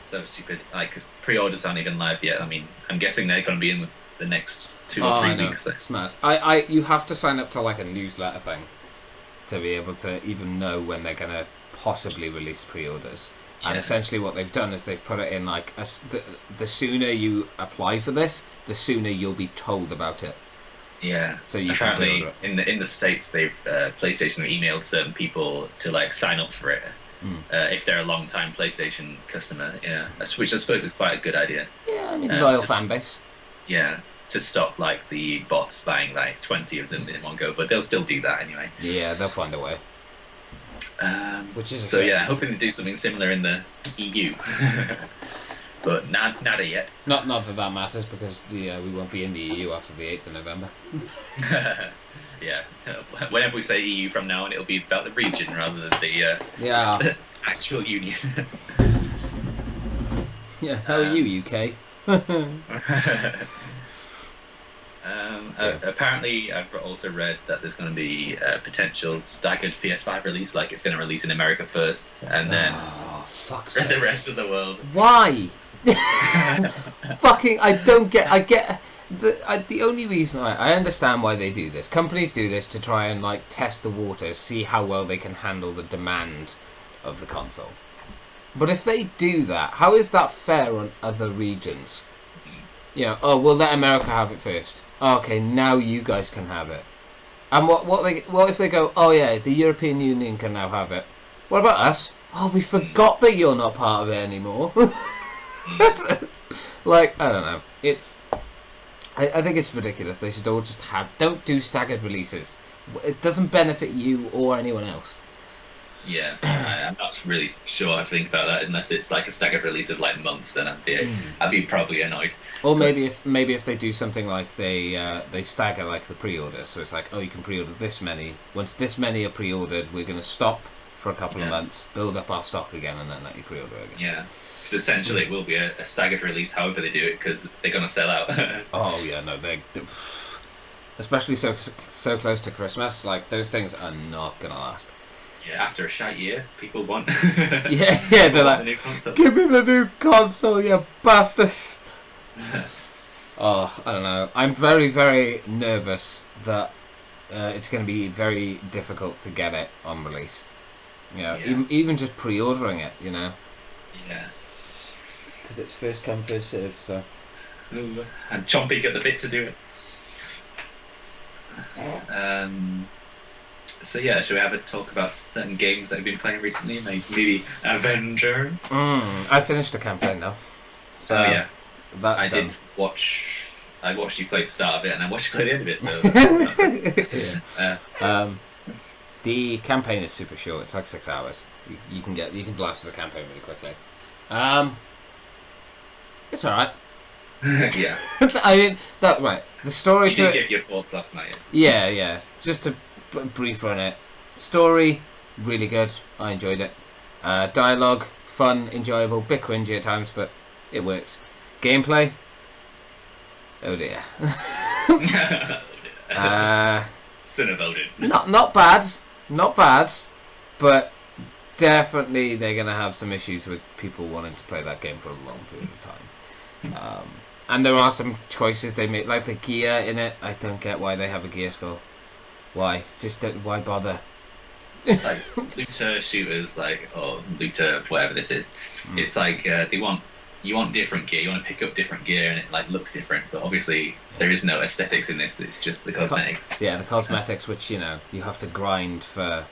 So stupid. Pre-orders aren't even live yet. I mean, I'm guessing they're gonna be in the next 2 or 3 weeks. It's mad. You have to sign up to a newsletter thing to be able to even know when they're going to possibly release pre-orders. Yeah. And essentially what they've done is they've put it in the sooner you apply for this, the sooner you'll be told about it. Yeah. So you apparently can in the States, they've PlayStation have emailed certain people to sign up for it if they're a long-time PlayStation customer. Yeah, which I suppose is quite a good idea. Yeah, I mean loyal fan base. Yeah. To stop the bots buying 20 of them in one go, but they'll still do that anyway. Yeah, they'll find a way. Which is so yeah, hoping to do something similar in the EU, but nada yet. Not that matters because we won't be in the EU after the 8th of November. Yeah, whenever we say EU from now on, it'll be about the region rather than the Actual union. Yeah, how are you, UK? Yeah. Apparently, I've also read that there's going to be a potential staggered PS5 release. Like it's going to release in America first, and then Oh, fuck's the sake. rest of the world. Why? Fucking, I don't get. I get the only reason I understand why they do this. Companies do this to try and like test the waters, see how well they can handle the demand of the console. But if they do that, how is that fair on other regions? You know, oh, we'll let America have it first. Oh, okay, now you guys can have it. And what if they go, oh yeah, the European Union can now have it. What about us? Oh, we forgot that you're not part of it anymore. Like, I don't know. I think it's ridiculous. They should all just don't do staggered releases. It doesn't benefit you or anyone else. Yeah, I'm not really sure how to think about that unless it's like a staggered release of like months. Then I'd be probably annoyed. Or maybe if they do something like they stagger like the pre-order, so it's like, oh, you can pre-order this many. Once this many are pre-ordered, we're going to stop for a couple of months, build up our stock again, and then let you pre-order again. Yeah, because essentially it will be a staggered release, however they do it, because they're going to sell out. Oh yeah, no, they especially so close to Christmas. Like those things are not going to last. Yeah, after a shite year, people want. yeah, they're like, give me the new console, you bastards. Oh, I don't know. I'm very, very nervous that it's going to be very difficult to get it on release. You know, even just pre-ordering it, you know. Yeah. Because it's first come, first served, so. Ooh, I'm chomping at the bit to do it. So yeah, should we have a talk about certain games that we've been playing recently? Maybe Avengers? I finished the campaign now. So yeah. That's done. I watched you play the start of it, and I watched you play the end of it. So. The campaign is super short. It's like 6 hours. You can blast through the campaign really quickly. It's all right. Yeah. I mean that right. The story you to did it. give your thoughts last night. Yeah. Just to brief on it. Story really good. I enjoyed it. Dialogue fun, enjoyable, bit cringy at times, but it works. Gameplay. Oh dear. Son of Odin. Not bad, but definitely they're gonna have some issues with people wanting to play that game for a long period of time. And there are some choices they make, like the gear in it. I don't get why they have a gear skull. Why? Why bother? Like looter shooters, or looter whatever this is. It's like you want different gear. You want to pick up different gear, and it like looks different. But obviously, there is no aesthetics in this. It's just the cosmetics. Yeah, the cosmetics, which you have to grind for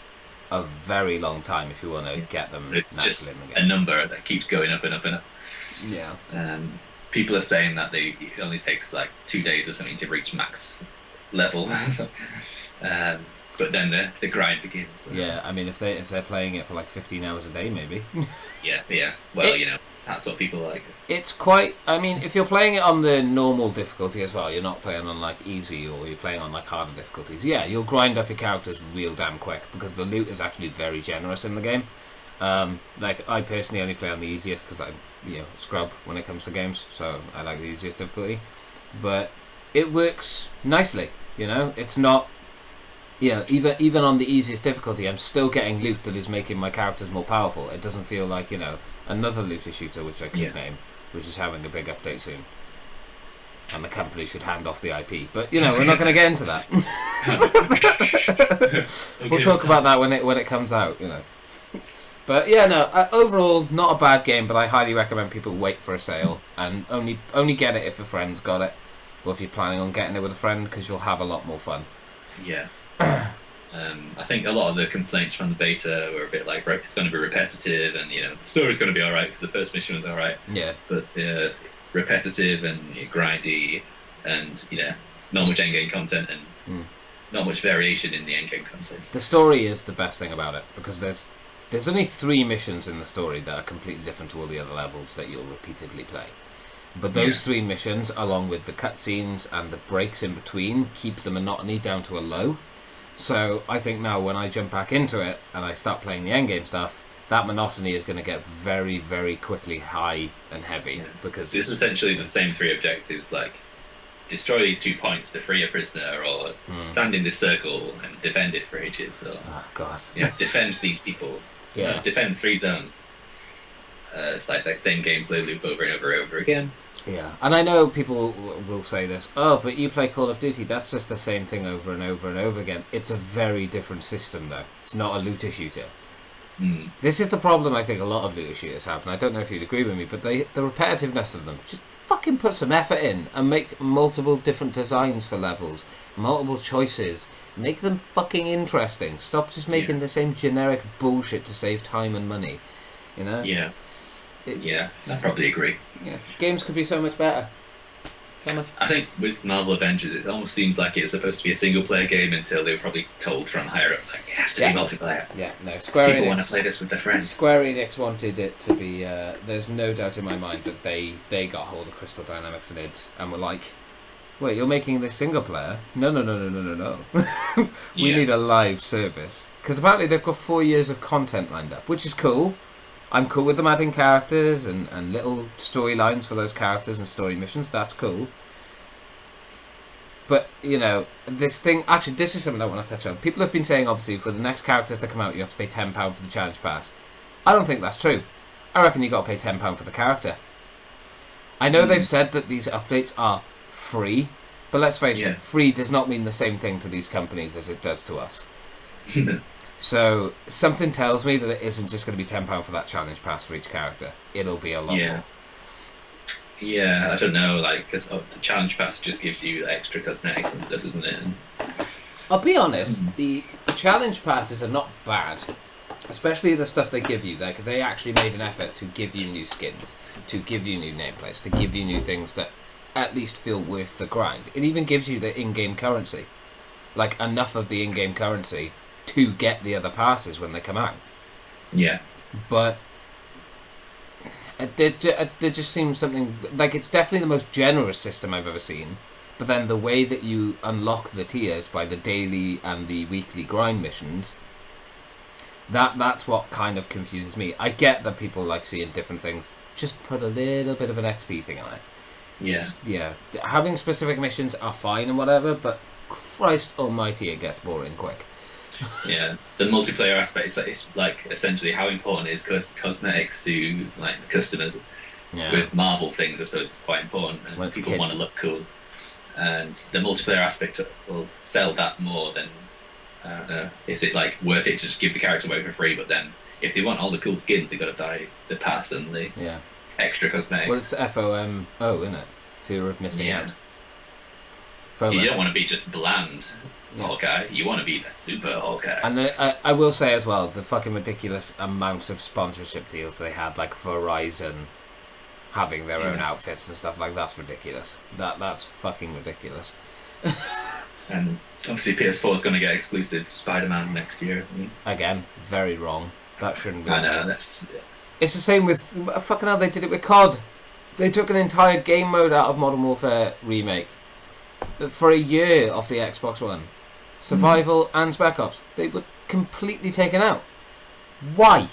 a very long time if you want to get them it's naturally just in the game. A number that keeps going up and up and up. Yeah. People are saying that it only takes like 2 days or something to reach max level. But then the grind begins. So. Yeah, I mean, if they're playing it for like 15 hours a day, maybe. Yeah. Well, that's what people like. It's quite. I mean, if you're playing it on the normal difficulty as well, you're not playing on like easy or you're playing on like harder difficulties. Yeah, you'll grind up your characters real damn quick because the loot is actually very generous in the game. Like I personally only play on the easiest because I'm scrub when it comes to games, so I like the easiest difficulty. But it works nicely. It's not. Yeah, even on the easiest difficulty, I'm still getting loot that is making my characters more powerful. It doesn't feel like, another looter shooter, which I could name, which is having a big update soon. And the company should hand off the IP. But, we're not going to get into that. We'll talk about that when it comes out, But, yeah, no, overall, not a bad game, but I highly recommend people wait for a sale. And only get it if a friend's got it. Or if you're planning on getting it with a friend, because you'll have a lot more fun. Yeah. I think a lot of the complaints from the beta were a bit like it's going to be repetitive, and the story's going to be all right because the first mission was all right. Yeah. But repetitive and grindy, and not much endgame content and not much variation in the endgame content. The story is the best thing about it because there's only 3 missions in the story that are completely different to all the other levels that you'll repeatedly play. But those 3 missions, along with the cutscenes and the breaks in between, keep the monotony down to a low. So I think now when I jump back into it and I start playing the endgame stuff, that monotony is going to get very, very quickly high and heavy because it's essentially the same 3 objectives, like destroy these 2 points to free a prisoner, or stand in this circle and defend it for ages, or oh god, defend these people, defend 3 zones. It's like that same gameplay loop over and over and over again. Yeah, and I know people will say this, oh, but you play Call of Duty, that's just the same thing over and over and over again. It's a very different system, though. It's not a looter shooter. This is the problem I think a lot of looter shooters have, and I don't know if you'd agree with me, but the repetitiveness of them. Just fucking put some effort in and make multiple different designs for levels, multiple choices. Make them fucking interesting. Stop just making the same generic bullshit to save time and money, you know? Yeah, I probably agree. Yeah, games could be so much better. I think with Marvel Avengers, it almost seems like it's supposed to be a single-player game until they were probably told from higher up, like, it has to be multiplayer. Yeah, no, Square People Enix want to play this with their friends. Square Enix wanted it to be, there's no doubt in my mind that they got hold of Crystal Dynamics and id and were like, wait, you're making this single-player? No. We need a live service. Because apparently they've got 4 years of content lined up, which is cool. I'm cool with them adding characters and little storylines for those characters and story missions. That's cool. But, you know, this thing... Actually, this is something I want to touch on. People have been saying, obviously, for the next characters to come out, you have to pay £10 for the challenge pass. I don't think that's true. I reckon you got to pay £10 for the character. I know they've said that these updates are free, but let's face it, free does not mean the same thing to these companies as it does to us. So, something tells me that it isn't just going to be £10 for that challenge pass for each character. It'll be a lot more. Yeah, I don't know, like, because the challenge pass just gives you extra cosmetics and stuff, doesn't it? I'll be honest, the challenge passes are not bad. Especially the stuff they give you. Like, they actually made an effort to give you new skins, to give you new nameplates, to give you new things that at least feel worth the grind. It even gives you the in-game currency. Like, enough of the in-game currency to get the other passes when they come out. Yeah. But there just seems something... Like, it's definitely the most generous system I've ever seen. But then the way that you unlock the tiers by the daily and the weekly grind missions, that's what kind of confuses me. I get that people like seeing different things. Just put a little bit of an XP thing on it. Yeah. Having specific missions are fine and whatever, but Christ almighty, it gets boring quick. Yeah, the multiplayer aspect is like essentially how important is cosmetics to like the customers. With Marvel things, I suppose it's quite important, and people want to look cool, and the multiplayer aspect will sell that more than. Is it like worth it to just give the character away for free? But then, if they want all the cool skins, they got to buy the pass and the extra cosmetics. Well, it's FOMO, isn't it? Fear of missing out. FOMO. You don't want to be just bland. Hawkeye. You want to be the super Hawkeye. And I will say as well, the fucking ridiculous amounts of sponsorship deals they had, like Verizon having their own outfits and stuff, like that's ridiculous. That's fucking ridiculous. And obviously PS4 is going to get exclusive Spider-Man next year, isn't it? Again, very wrong. That shouldn't be. I know, that's... It's the same with... Fucking hell, they did it with COD. They took an entire game mode out of Modern Warfare Remake for a year off the Xbox One. Survival and Spec Ops. They were completely taken out. Why?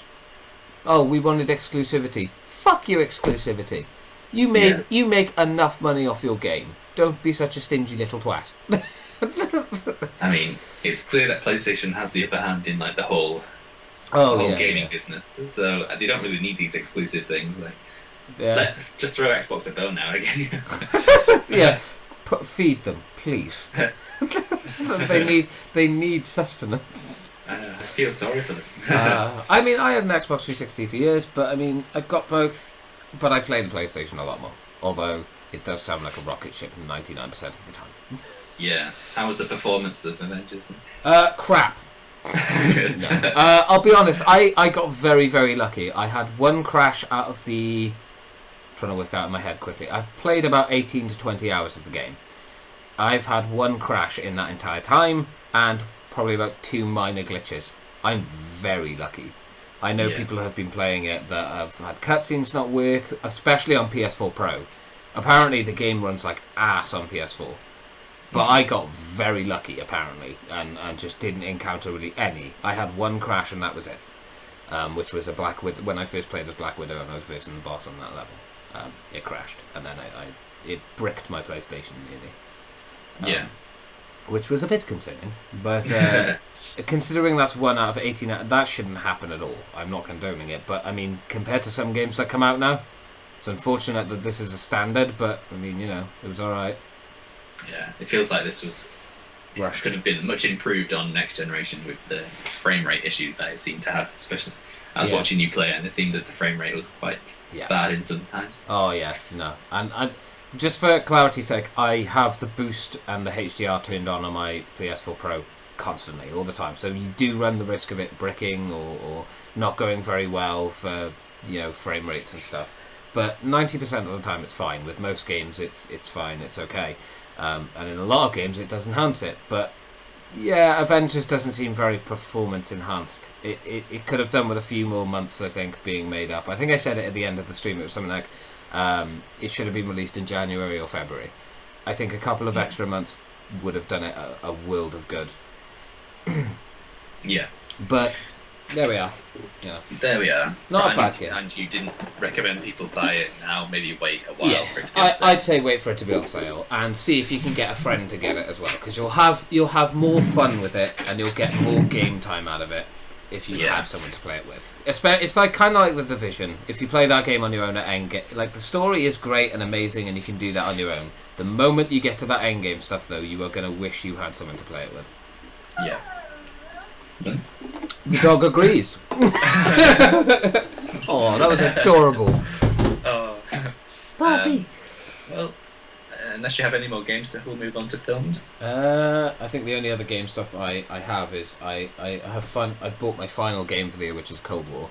Oh, we wanted exclusivity. Fuck you, exclusivity. You make enough money off your game. Don't be such a stingy little twat. I mean, it's clear that PlayStation has the upper hand in like the whole gaming business. So they don't really need these exclusive things. Like, just throw Xbox a bone now again. Feed them, please. they need sustenance. I feel sorry for them. I mean, I had an Xbox 360 for years, but I mean, I've got both. But I play the PlayStation a lot more. Although it does sound like a rocket ship 99% of the time. Yeah. How was the performance of Avengers? Crap. I'll be honest. I got very, very lucky. I had one crash out of the... trying to work out in my head quickly. I've played about 18 to 20 hours of the game. I've had one crash in that entire time, and probably about 2 minor glitches. I'm very lucky. I know people have been playing it that have had cutscenes not work, especially on PS4 Pro. Apparently the game runs like ass on PS4. But I got very lucky, apparently, and just didn't encounter really any. I had one crash and that was it. which was a Black Widow. When I first played as Black Widow and I was versing the boss on that level, it crashed, and then it bricked my PlayStation nearly. Yeah. Which was a bit concerning, but considering that's 1 out of 18, that shouldn't happen at all. I'm not condoning it, but I mean, compared to some games that come out now, it's unfortunate that this is a standard, but I mean, it was alright. Yeah, it feels like this was Rushed. Could have been much improved on next generation with the frame rate issues that it seemed to have. Especially, I was watching you play it, and it seemed that the frame rate was quite bad in some times. Oh yeah, no, and just for clarity's sake, I have the boost and the HDR turned on my PS4 Pro constantly, all the time. So you do run the risk of it bricking or not going very well for frame rates and stuff. But 90% of the time it's fine. With most games, it's fine. It's okay. And in a lot of games, it does enhance it. But yeah, Avengers doesn't seem very performance enhanced. It could have done with a few more months, I think, being made up. I think I said it at the end of the stream. It was something like it should have been released in January or February. I think a couple of extra months would have done it a world of good. Yeah. But there we are. There we are. Not a bad game. And you didn't recommend people buy it now. Maybe wait a while for it to be on sale. I'd say wait for it to be on sale and see if you can get a friend to get it as well, because you'll have more fun with it and you'll get more game time out of it if you have someone to play it with. It's like kind of like The Division. If you play that game on your own and the story is great and amazing and you can do that on your own. The moment you get to that end game stuff, though, you are going to wish you had someone to play it with. Yeah. The dog agrees. Oh, that was adorable. Oh, Puppy. Well, unless you have any more games stuff, we'll move on to films. I think the only other game stuff I have is I have fun. I bought my final game for the year, which is Cold War.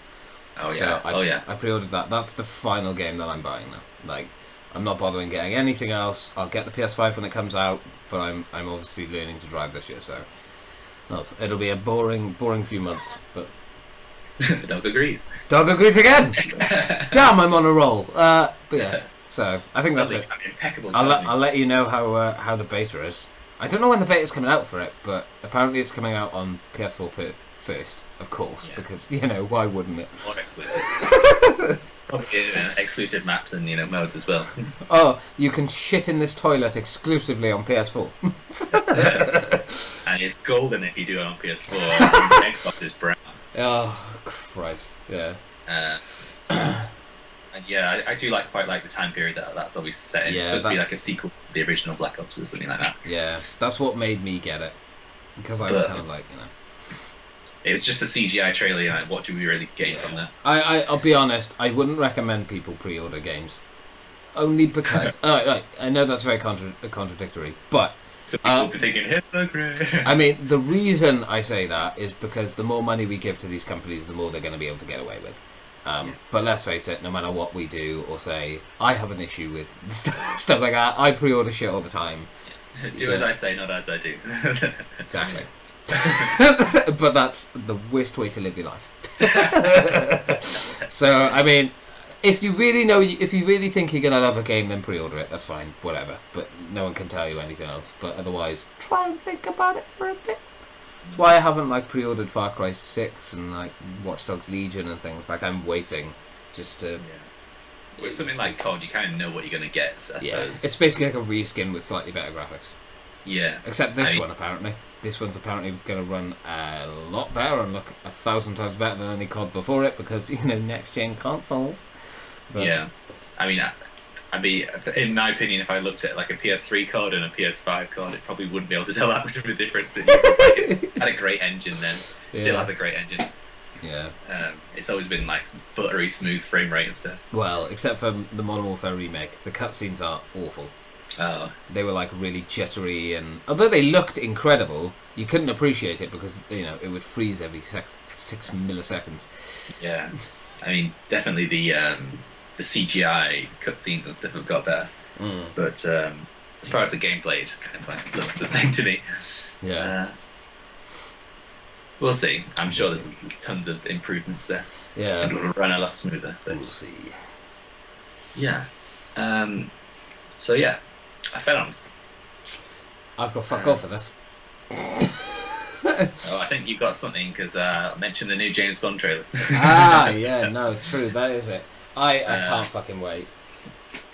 Oh yeah. So I pre-ordered that. That's the final game that I'm buying now. Like, I'm not bothering getting anything else. I'll get the PS5 when it comes out, but I'm obviously learning to drive this year, so. It'll be a boring few months, but the dog agrees. Dog agrees again. Damn, I'm on a roll. But yeah, so I think that's it. Impeccable. I'll let you know how the beta is. I don't know when the beta's coming out for it, but apparently it's coming out on PS4 first, of course, because why wouldn't it? Probably exclusive maps and modes as well. Oh, you can shit in this toilet exclusively on PS4. And it's golden if you do it on PS4. Xbox is brown. Oh Christ! Yeah. And yeah, I do quite like the time period that's always set in. Yeah, it's supposed to be like a sequel to the original Black Ops or something like that. Yeah, that's what made me get it, because I was kind of It was just a CGI trailer, and what do we really gain from that? I'll be honest, I wouldn't recommend people pre-order games. Only because... right, I know that's very contradictory, but... So people will be thinking, hypocrite. I mean, the reason I say that is because the more money we give to these companies, the more they're going to be able to get away with. But let's face it, no matter what we do or say, I have an issue with stuff like that. I pre-order shit all the time. Do as I say, not as I do. Exactly. But that's the worst way to live your life. So, I mean, if you really think you're gonna love a game, then pre-order it. That's fine, whatever. But no one can tell you anything else. But otherwise, try and think about it for a bit. That's why I haven't pre-ordered Far Cry 6 and Watch Dogs Legion and things. I'm waiting just to. Yeah. With something like COD, you kind of know what you're gonna get. I suppose. It's basically like a reskin with slightly better graphics. Yeah. Except this one, apparently. This one's apparently going to run a lot better and look 1,000 times better than any COD before it because, next gen consoles. But yeah. I mean, in my opinion, if I looked at a PS3 COD and a PS5 COD, it probably wouldn't be able to tell that much of a difference. It had a great engine then. Still has a great engine. Yeah. It's always been buttery smooth frame rate and stuff. Well, except for the Modern Warfare remake, the cutscenes are awful. Oh. They were really jittery, and although they looked incredible, you couldn't appreciate it because it would freeze every 6 milliseconds. Yeah, I mean definitely the CGI cutscenes and stuff have got better, but as far as the gameplay, it just kind of looks the same to me. Yeah. We'll see. I'm sure there's tons of improvements there. Yeah, it'll run a lot smoother. But we'll see. Yeah. So yeah. Films. I've got fuck all for this. Oh, I think you've got something because I mentioned the new James Bond trailer. Yeah, no, true, that is it. I Uh, can't fucking wait.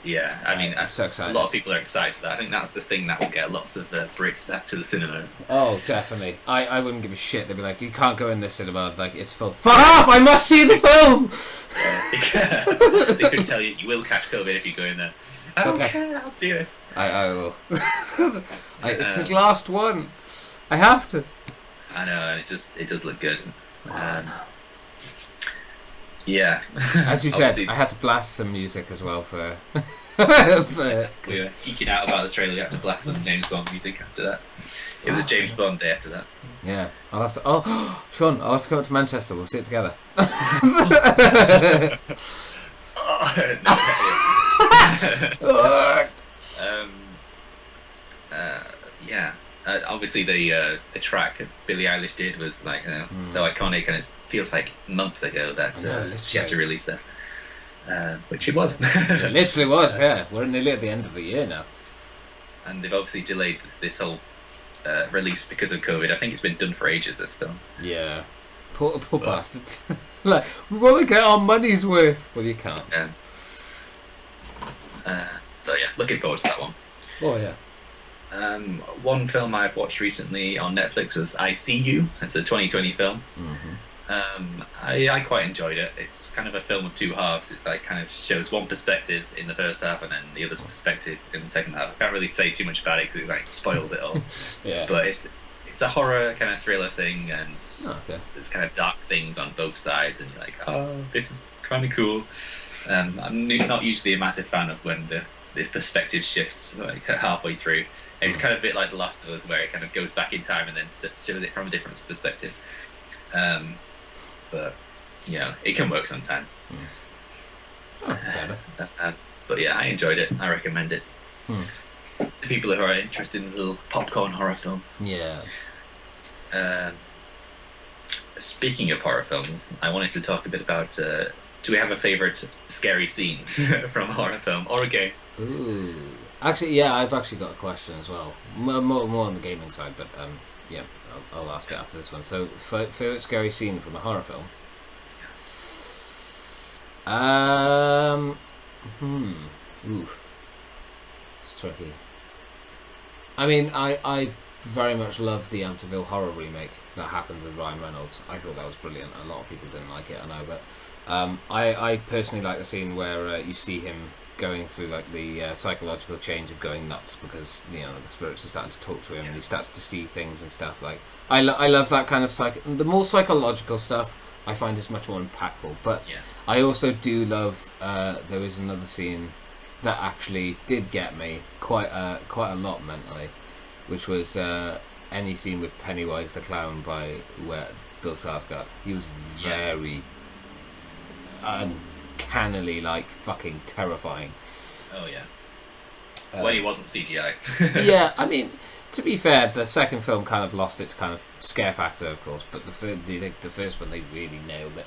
yeah, I mean, I'm so a excited. lot of people are excited for that. I think that's the thing that will get lots of Brits back to the cinema. Oh, definitely. I wouldn't give a shit. They'd be like, you can't go in this cinema, like, it's full. Fuck off! I must see the film! They could tell you will catch COVID if you go in there. I don't care, I'll see this. I will. It's his last one. I have to. I know, it does look good. Yeah. As you said, I had to blast some music as well for. We were geeking out about the trailer. You had to blast some James Bond music after that. It was a James Bond day after that. Yeah, I'll have to. Oh, Sean, I'll have to go up to Manchester. We'll see it together. Yeah. Obviously, the track Billie Eilish did was like so iconic, and it feels like months ago that she had to release that. Which it was. It literally was, yeah. We're nearly at the end of the year now. And they've obviously delayed this whole release because of COVID. I think it's been done for ages, this film. Yeah. Poor bastards. Like, we want to get our money's worth. Well, you can't. Yeah. So, yeah, looking forward to that one. Oh, yeah. One film I've watched recently on Netflix was I See You. It's a 2020 film. Mm-hmm. I quite enjoyed it. It's kind of a film of two halves. It like kind of shows one perspective in the first half and then the other's perspective in the second half. I can't really say too much about it because it like spoils it all. Yeah. But it's a horror kind of thriller thing, and there's kind of dark things on both sides, and you're like, oh, this is kind of cool. I'm not usually a massive fan of when the perspective shifts like halfway through. And it's kind of a bit like The Last of Us, where it kind of goes back in time and then shows it from a different perspective. But you know, it can work sometimes. But yeah, I enjoyed it. I recommend it to people who are interested in a little popcorn horror film. Yeah. Speaking of horror films, I wanted to talk a bit about. Do we have a favourite scary scene from a horror film or a game? Ooh. Actually, yeah, I've actually got a question as well. More on the gaming side, but yeah, I'll ask it after this one. So, favorite scary scene from a horror film? Ooh. It's tricky. I mean, I very much love the Amityville Horror remake that happened with Ryan Reynolds. I thought that was brilliant. A lot of people didn't like it, I know, but I personally like the scene where you see him going through like the psychological change of going nuts because you know the spirits are starting to talk to him and he starts to see things and stuff. Like I love that kind of the more psychological stuff I find is much more impactful. But I also do love there is another scene that actually did get me quite a lot mentally, which was any scene with Pennywise the Clown by Bill Skarsgård. He was very uncannily like fucking terrifying. Oh yeah. When he wasn't CGI. Yeah, I mean, to be fair, the second film kind of lost its kind of scare factor, of course, but the first one they really nailed it.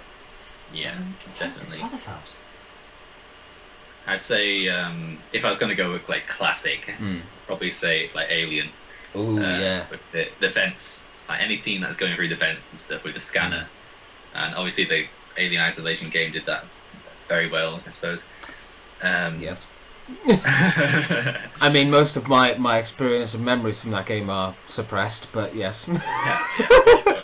Yeah, definitely. Other films. I'd say if I was going to go with like classic, probably say like Alien. Oh yeah. With the vents, like any team that's going through the vents and stuff with the scanner, and obviously the Alien Isolation game did that very well, I suppose. Yes. I mean, most of my experience and memories from that game are suppressed, but yes. Yeah.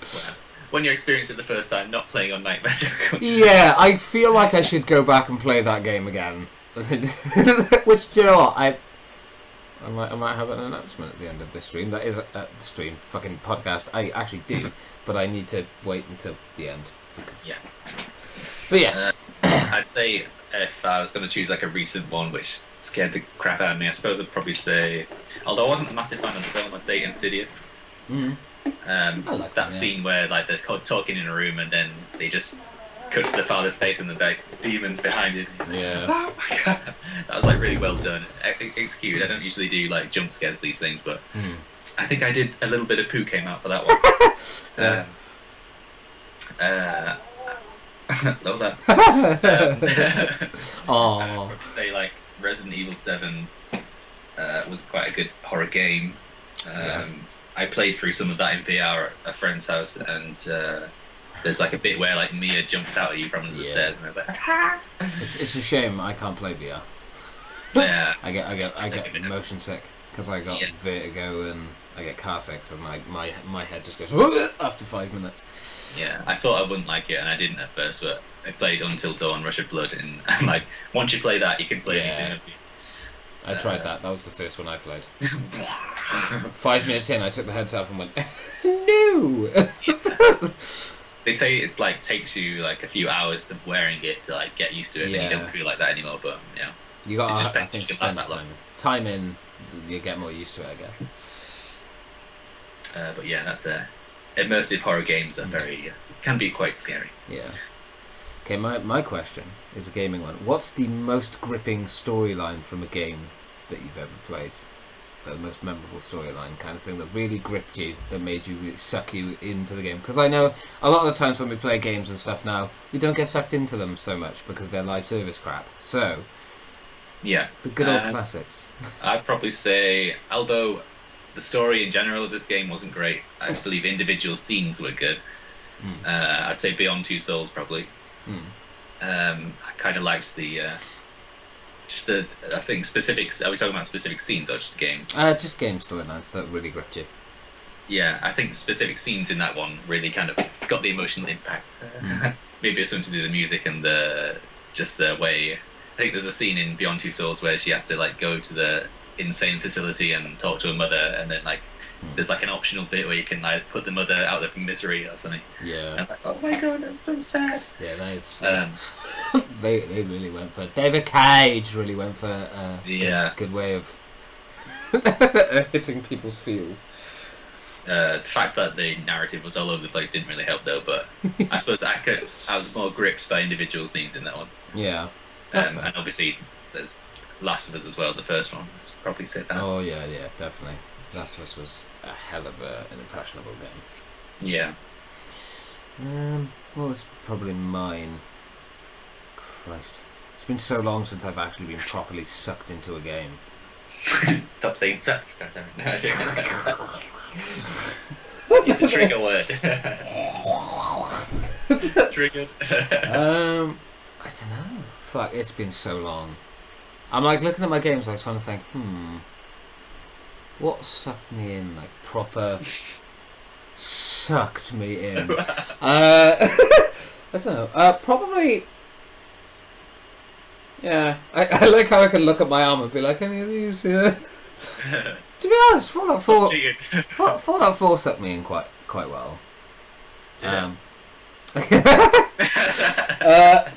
When you experienced it the first time, not playing on Nightmare. Yeah, I feel like I should go back and play that game again. Which, do you know what, I might have an announcement at the end of this stream. That is a stream, fucking podcast. I actually do, but I need to wait until the end because. Yeah. But yes, I'd say if I was going to choose like a recent one which scared the crap out of me, I suppose I'd probably say, although I wasn't a massive fan of the film, I'd say Insidious. That scene where like they're talking in a room and then they just cut to the father's face and the demons behind it. Yeah. Oh my god, that was like really well done, executed. I don't usually do like jump scares these things, but I think I did a little bit of poo came out for that one. Love that. I'd probably say like Resident Evil 7 was quite a good horror game. I played through some of that in VR at a friend's house, and there's like a bit where like Mia jumps out at you from under the stairs, and I was like, ah! It's a shame I can't play VR. Yeah, I get motion sick because I got vertigo and I get car sick, so my head just goes after 5 minutes. Yeah, I thought I wouldn't like it, and I didn't at first, but I played Until Dawn, Rush of Blood, and like once you play that, you can play anything. I tried that. That was the first one I played. 5 minutes in, I took the headset off and went, no. They say it's like takes you like a few hours of wearing it to like get used to it, and you don't feel like that anymore. But yeah, you got I think spend time in, you get more used to it, I guess. But yeah, that's immersive horror games are very can be quite scary. Yeah. Okay, my question is a gaming one. What's the most gripping storyline from a game that you've ever played? The most memorable storyline kind of thing that really gripped you, that made you really suck you into the game? Because I know a lot of the times when we play games and stuff now, we don't get sucked into them so much because they're live service crap. So, yeah, the good old classics. I'd probably say, although the story in general of this game wasn't great, I believe individual scenes were good. I'd say Beyond Two Souls probably. I kind of liked the I think specifics. Are we talking about specific scenes or just games? Just game storylines that really gripped you. Yeah, I think specific scenes in that one really kind of got the emotional impact. Maybe it's something to do with the music and the way. I think there's a scene in Beyond Two Souls where she has to like go to the insane facility and talk to her mother, and then like there's like an optional bit where you can like put the mother out of misery or something. Yeah. And I was like, oh my god, that's so sad. Yeah, nice. They really went for David Cage. Really went for a good way of hitting people's feels. The fact that the narrative was all over the place didn't really help though. But I suppose I was more gripped by individual scenes in that one. Yeah. And obviously there's Last of Us as well. The first one, I'd probably say that. Oh yeah, definitely. Last of Us was a hell of an impressionable game. Yeah. What was probably mine? Christ. It's been so long since I've actually been properly sucked into a game. Stop saying sucked. It's a trigger word. Triggered. I don't know. Fuck, it's been so long. I'm like looking at my games, like trying to think, what sucked me in, like proper sucked me in. I don't know. Probably. Yeah, I like how I can look at my arm and be like, any of these? Yeah. To be honest, Fallout 4 sucked me in quite well. Yeah.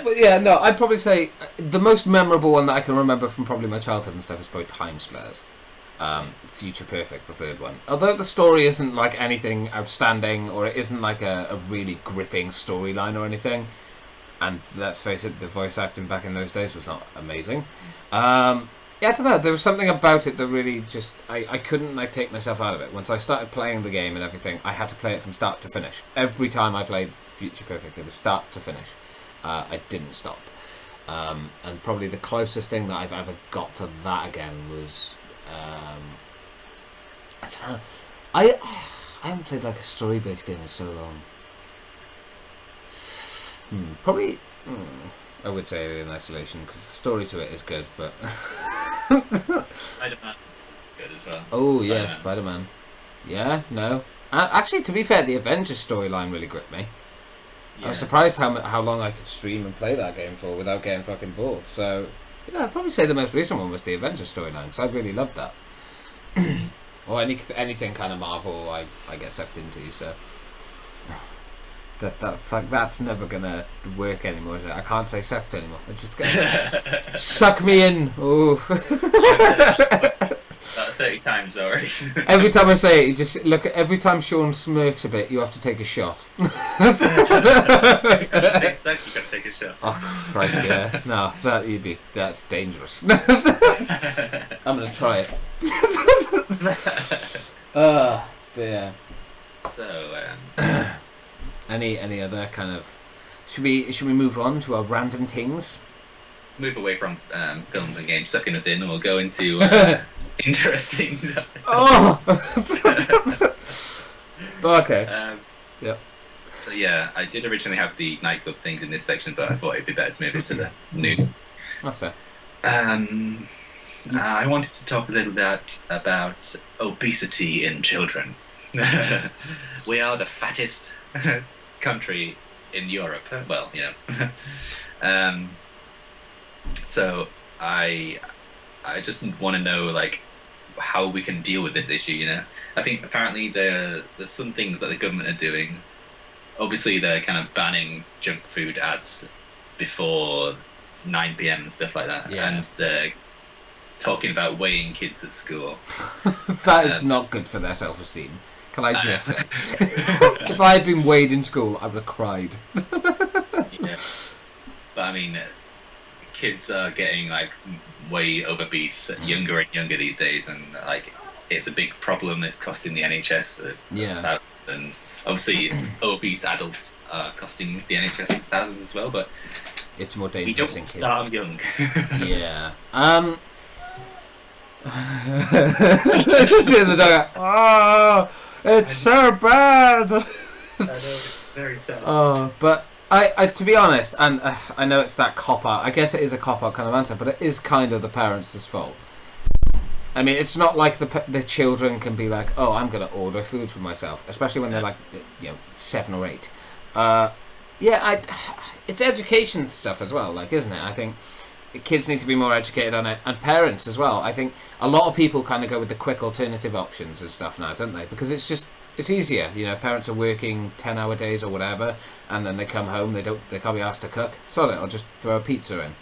But yeah, no, I'd probably say the most memorable one that I can remember from probably my childhood and stuff is probably Time Slayers. Future Perfect, the third one. Although the story isn't like anything outstanding, or it isn't like a really gripping storyline or anything, and let's face it, the voice acting back in those days was not amazing. Yeah, I don't know, there was something about it that really just, I couldn't like take myself out of it. Once I started playing the game and everything, I had to play it from start to finish. Every time I played Future Perfect, it was start to finish. I didn't stop. And probably the closest thing that I've ever got to that again was, I don't know, I haven't played like a story-based game in so long. Probably, I would say Alien Isolation, because the story to it is good, but... Spider-Man is good as well. Oh, yeah, Spider-Man. Yeah, no. Actually, to be fair, the Avengers storyline really gripped me. Yeah. I was surprised how long I could stream and play that game for without getting fucking bored. So, yeah, I'd probably say the most recent one was the Avengers storyline, because I really loved that. Or anything kind of Marvel I get sucked into, so... That's never gonna work anymore, is it? I can't say sucked anymore. It's just gonna suck me in. Oh. About 30 times already. Every time I say it, you just look. Every time Sean smirks a bit, you have to take a shot. Every time you say suck, you gotta take a shot. Oh Christ, yeah. No, that's dangerous. I'm gonna try it. But yeah. So. Any other kind of? Should we move on to our random things? Move away from films and games sucking us in, and we'll go into interesting. Oh. Okay. Yep. So yeah, I did originally have the nightclub things in this section, but I thought it'd be better to move it to the news. That's fair. I wanted to talk a little bit about obesity in children. We are the fattest country in Europe. Well, so I just want to know like how we can deal with this issue. I think apparently there's some things that the government are doing. Obviously, they're kind of banning junk food ads before 9 p.m. and stuff like that, and they're talking about weighing kids at school. That is not good for their self-esteem. Can I just say? If I had been weighed in school, I would have cried. Yeah. But I mean, kids are getting like way obese, younger and younger these days, and like it's a big problem. It's costing the NHS and obviously obese adults are costing the NHS thousands as well. But it's more dangerous we in don't kids. start young. Yeah. This is in the dog. Oh, it's so bad. I know, it's very sad. Oh, but I to be honest, and I know it's that cop-out. I guess it is a cop-out kind of answer, but it is kind of the parents' fault. I mean, it's not like the children can be like, oh, I'm going to order food for myself, especially when they're like, 7 or 8. It's education stuff as well, like, isn't it? I think kids need to be more educated on it, and parents as well. I think a lot of people kind of go with the quick alternative options and stuff now, don't they? Because it's easier. Parents are working 10-hour days or whatever, and then they come home, they can't be asked to cook. So I'll just throw a pizza in.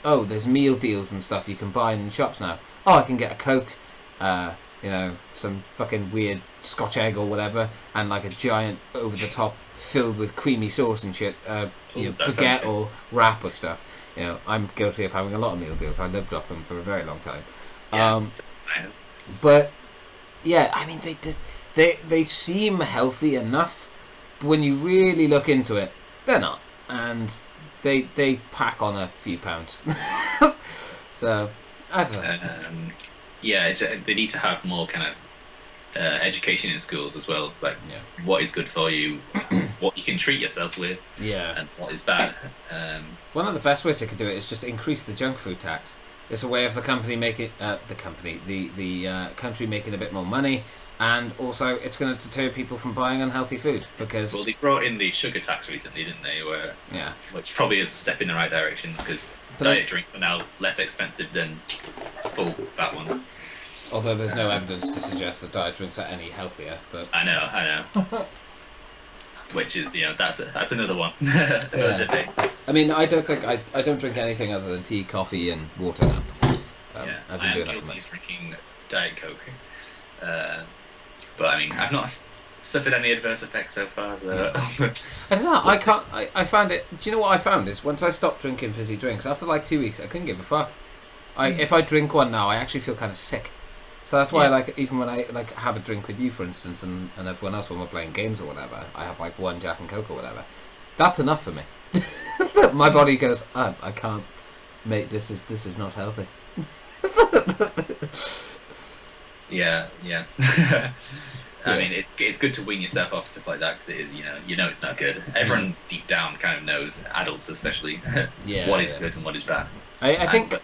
There's meal deals and stuff you can buy in shops now. Oh, I can get a Coke, some fucking weird Scotch egg or whatever, and like a giant over the top filled with creamy sauce and shit, baguette or wrap or stuff. I'm guilty of having a lot of meal deals. I lived off them for a very long time. But yeah, I mean they seem healthy enough, but when you really look into it, they're not, and they pack on a few pounds. So I don't know. They need to have more kind of education in schools as well, like what is good for you, what you can treat yourself with, and what is bad. One of the best ways they could do it is just increase the junk food tax. It's a way of the country making the country making a bit more money, and also it's going to deter people from buying unhealthy food because. Well, they brought in the sugar tax recently, didn't they? Which probably is a step in the right direction because diet drinks are now less expensive than full fat ones. Although there's no evidence to suggest that diet drinks are any healthier, but I know. Which is that's another one. Debate. I mean, I don't drink anything other than tea, coffee, and water now. I've been doing that for months. Drinking Diet Coke, but I mean, I've not suffered any adverse effects so far. I don't know. I can't. I found it. Do you know what I found is once I stopped drinking fizzy drinks after like 2 weeks, I couldn't give a fuck. If I drink one now, I actually feel kind of sick. So that's why, even when I have a drink with you, for instance, and everyone else when we're playing games or whatever, I have one Jack and Coke or whatever. That's enough for me. My body goes, I can't, mate. This is not healthy. Yeah. I mean, it's good to wean yourself off stuff like that because it's not good. Everyone deep down kind of knows, adults especially, what is good and what is bad. I think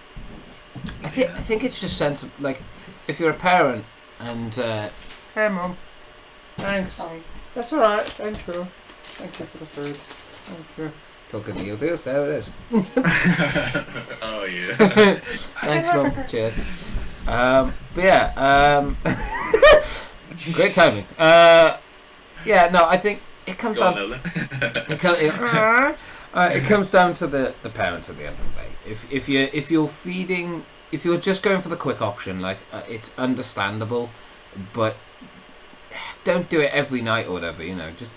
it's just sensible. Like, if you're a parent and hey mum, thanks. That's all right. Thank you for the food. Thank you. Talking to you, there it is. Oh yeah. Thanks, mum. Cheers. Great timing. I think it comes down. It comes down to the parents at the end of the day. If you're just going for the quick option, it's understandable, but don't do it every night or whatever. Just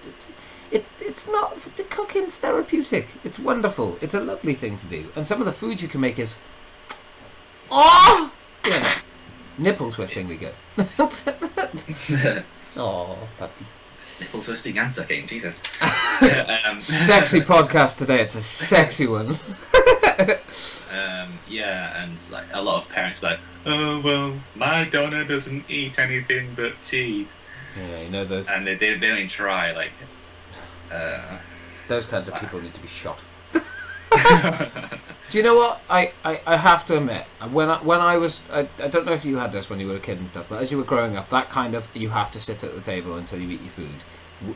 it's not, the cooking's therapeutic. It's wonderful. It's a lovely thing to do, and some of the food you can make is nipple twistingly good. Oh, puppy. Nipple twisting and sucking, Jesus. Sexy podcast today. It's a sexy one. And a lot of parents are like, oh well, my Donna doesn't eat anything but cheese. Yeah, you know those. And they don't even try. Like, Those kinds of people need to be shot. Do you know what? I have to admit, when I was, I don't know if you had this when you were a kid and stuff, but as you were growing up, that kind of, you have to sit at the table until you eat your food,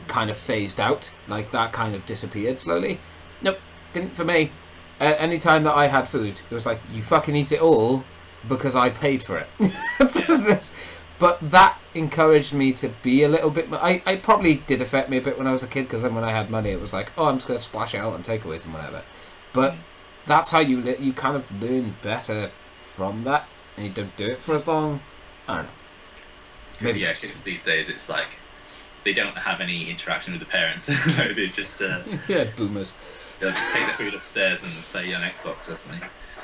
kind of phased out. Like, that kind of disappeared slowly. Nope, didn't for me. Any time that I had food, it was like, you fucking eat it all because I paid for it. Yeah. But that encouraged me to be a little bit. I probably did affect me a bit when I was a kid, because then when I had money, it was like, oh, I'm just going to splash out on takeaways and whatever. But that's how you kind of learn better from that, and you don't do it for as long. I don't know. Maybe yeah, kids these days, it's like they don't have any interaction with the parents. They just yeah, boomers. They'll just take their food upstairs and play on Xbox or something,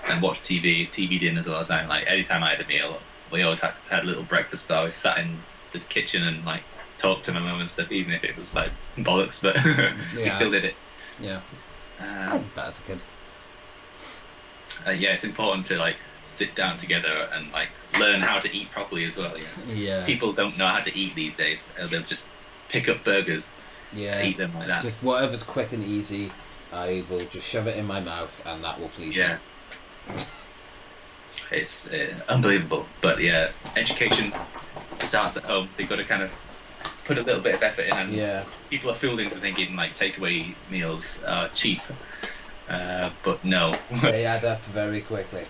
and watch TV dinners all the time. Like, anytime I had a meal, we always had a little breakfast, but I always sat in the kitchen and like talked to my mum and stuff, even if it was like bollocks. But we still did it. Yeah, I did that as a kid. Yeah, it's important to like sit down together and like learn how to eat properly as well. Yeah. People don't know how to eat these days. They'll just pick up burgers. Yeah. Eat them like that. Just whatever's quick and easy, I will just shove it in my mouth, and that will please me. It's unbelievable. But yeah, education starts at home. They've got to kind of put a little bit of effort in, and people are fooled into thinking like takeaway meals are cheap. But no. They add up very quickly.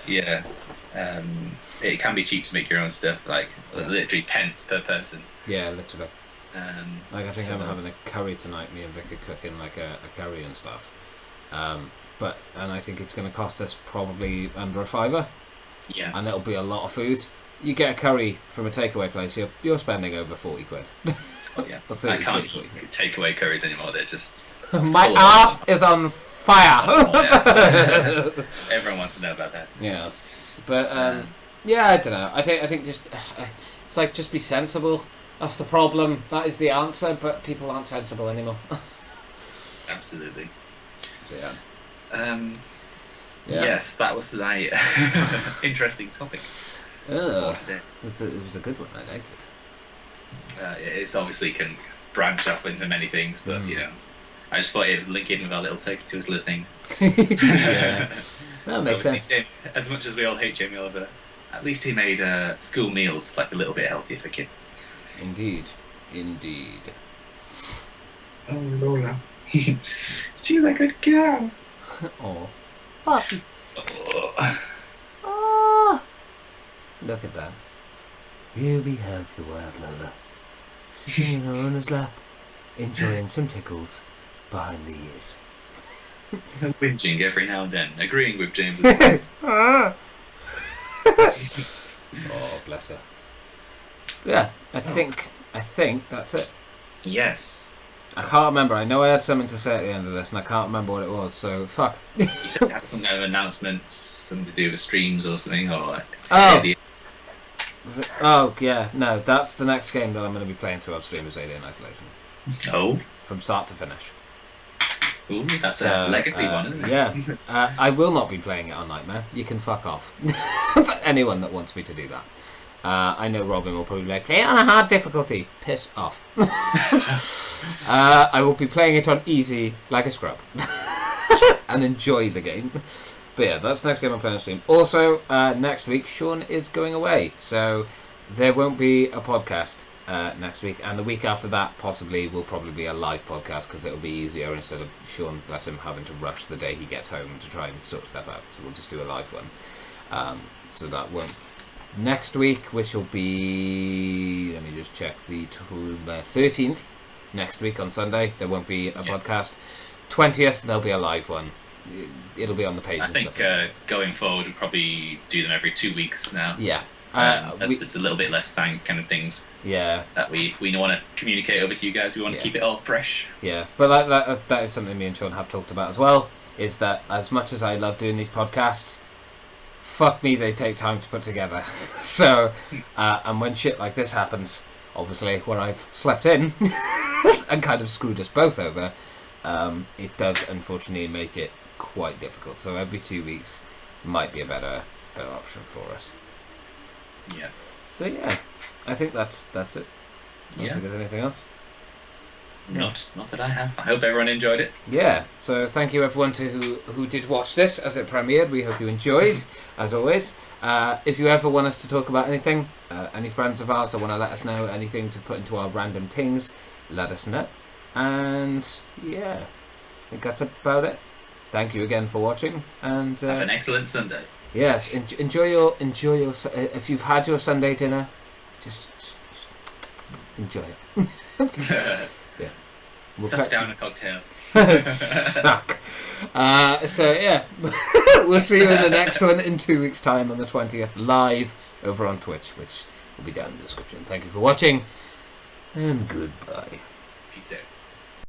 Yeah. It can be cheap to make your own stuff, like literally pence per person. Yeah, literally. Like, I think so I'm having a curry tonight. Me and Vic are cooking like a curry and stuff. And I think it's going to cost us probably under £5. Yeah. And it'll be a lot of food. You get a curry from a takeaway place, you're spending over £40. Oh yeah. Or 30, I can't 40. take away curries anymore. They're just my ass is on fire. Oh, yes. Everyone wants to know about that. Yes, but yeah, I don't know. I think just it's like, just be sensible. That's the problem. That is the answer, but people aren't sensible anymore. Absolutely. Yeah. Yes, that was my interesting topic. It was a good one. I liked it. It's obviously can branch off into many things, but you know, I just thought it'd link in with our little take to his little thing. Yeah, that makes sense. As much as we all hate Jamie Oliver, at least he made school meals like a little bit healthier for kids. Indeed. Oh, Lola. She's like a girl. Oh, puppy. Oh. Oh, look at that. Here we have the wild Lola, sitting in her owner's lap, enjoying some tickles behind the ears. Whinging every now and then, agreeing with James. Oh, bless her. Yeah, I think that's it. Yes. I can't remember. I know I had something to say at the end of this, and I can't remember what it was. So fuck. You said you had some kind of announcement, something to do with streams or something, or like. Oh. Was it? Oh yeah, no. That's the next game that I'm going to be playing through on stream, is Alien Isolation. Oh. From start to finish. Ooh, that's a legacy one, isn't it? Yeah. I will not be playing it on Nightmare. You can fuck off. Anyone that wants me to do that. I know Robin will probably be like, play it on a hard difficulty. Piss off. I will be playing it on easy like a scrub. And enjoy the game. But yeah, that's the next game I'm playing on stream. Also, next week, Sean is going away. So there won't be a podcast next week. And the week after that, possibly, will probably be a live podcast, because it'll be easier instead of Sean, bless him, having to rush the day he gets home to try and sort stuff out. So we'll just do a live one. So that won't. Next week, which will be, let me just check, the 13th, next week on Sunday, there won't be a podcast. 20th, there'll be a live one. It'll be on the page. I think going forward, we'll probably do them every 2 weeks now. Yeah. That's just a little bit less thank kind of things. Yeah. That we want to communicate over to you guys. We want to keep it all fresh. Yeah, but that is something me and Sean have talked about as well, is that as much as I love doing these podcasts, fuck me, they take time to put together. So, and when shit like this happens, obviously, when I've slept in and kind of screwed us both over, it does unfortunately make it quite difficult. So every 2 weeks might be a better option for us. Yeah. So yeah, I think that's it. I don't think there's anything else. Not that I have. I hope everyone enjoyed it. Yeah, so thank you everyone who did watch this as it premiered. We hope you enjoyed, as always. If you ever want us to talk about anything, any friends of ours that want to let us know anything to put into our random things, let us know. And yeah, I think that's about it. Thank you again for watching, and have an excellent Sunday. Yes, enjoy your. If you've had your Sunday dinner, just enjoy it. Yeah. Suck down a cocktail. Suck. So yeah, we'll see you in the next one in 2 weeks' time on the 20th, live over on Twitch, which will be down in the description. Thank you for watching, and goodbye. Peace out.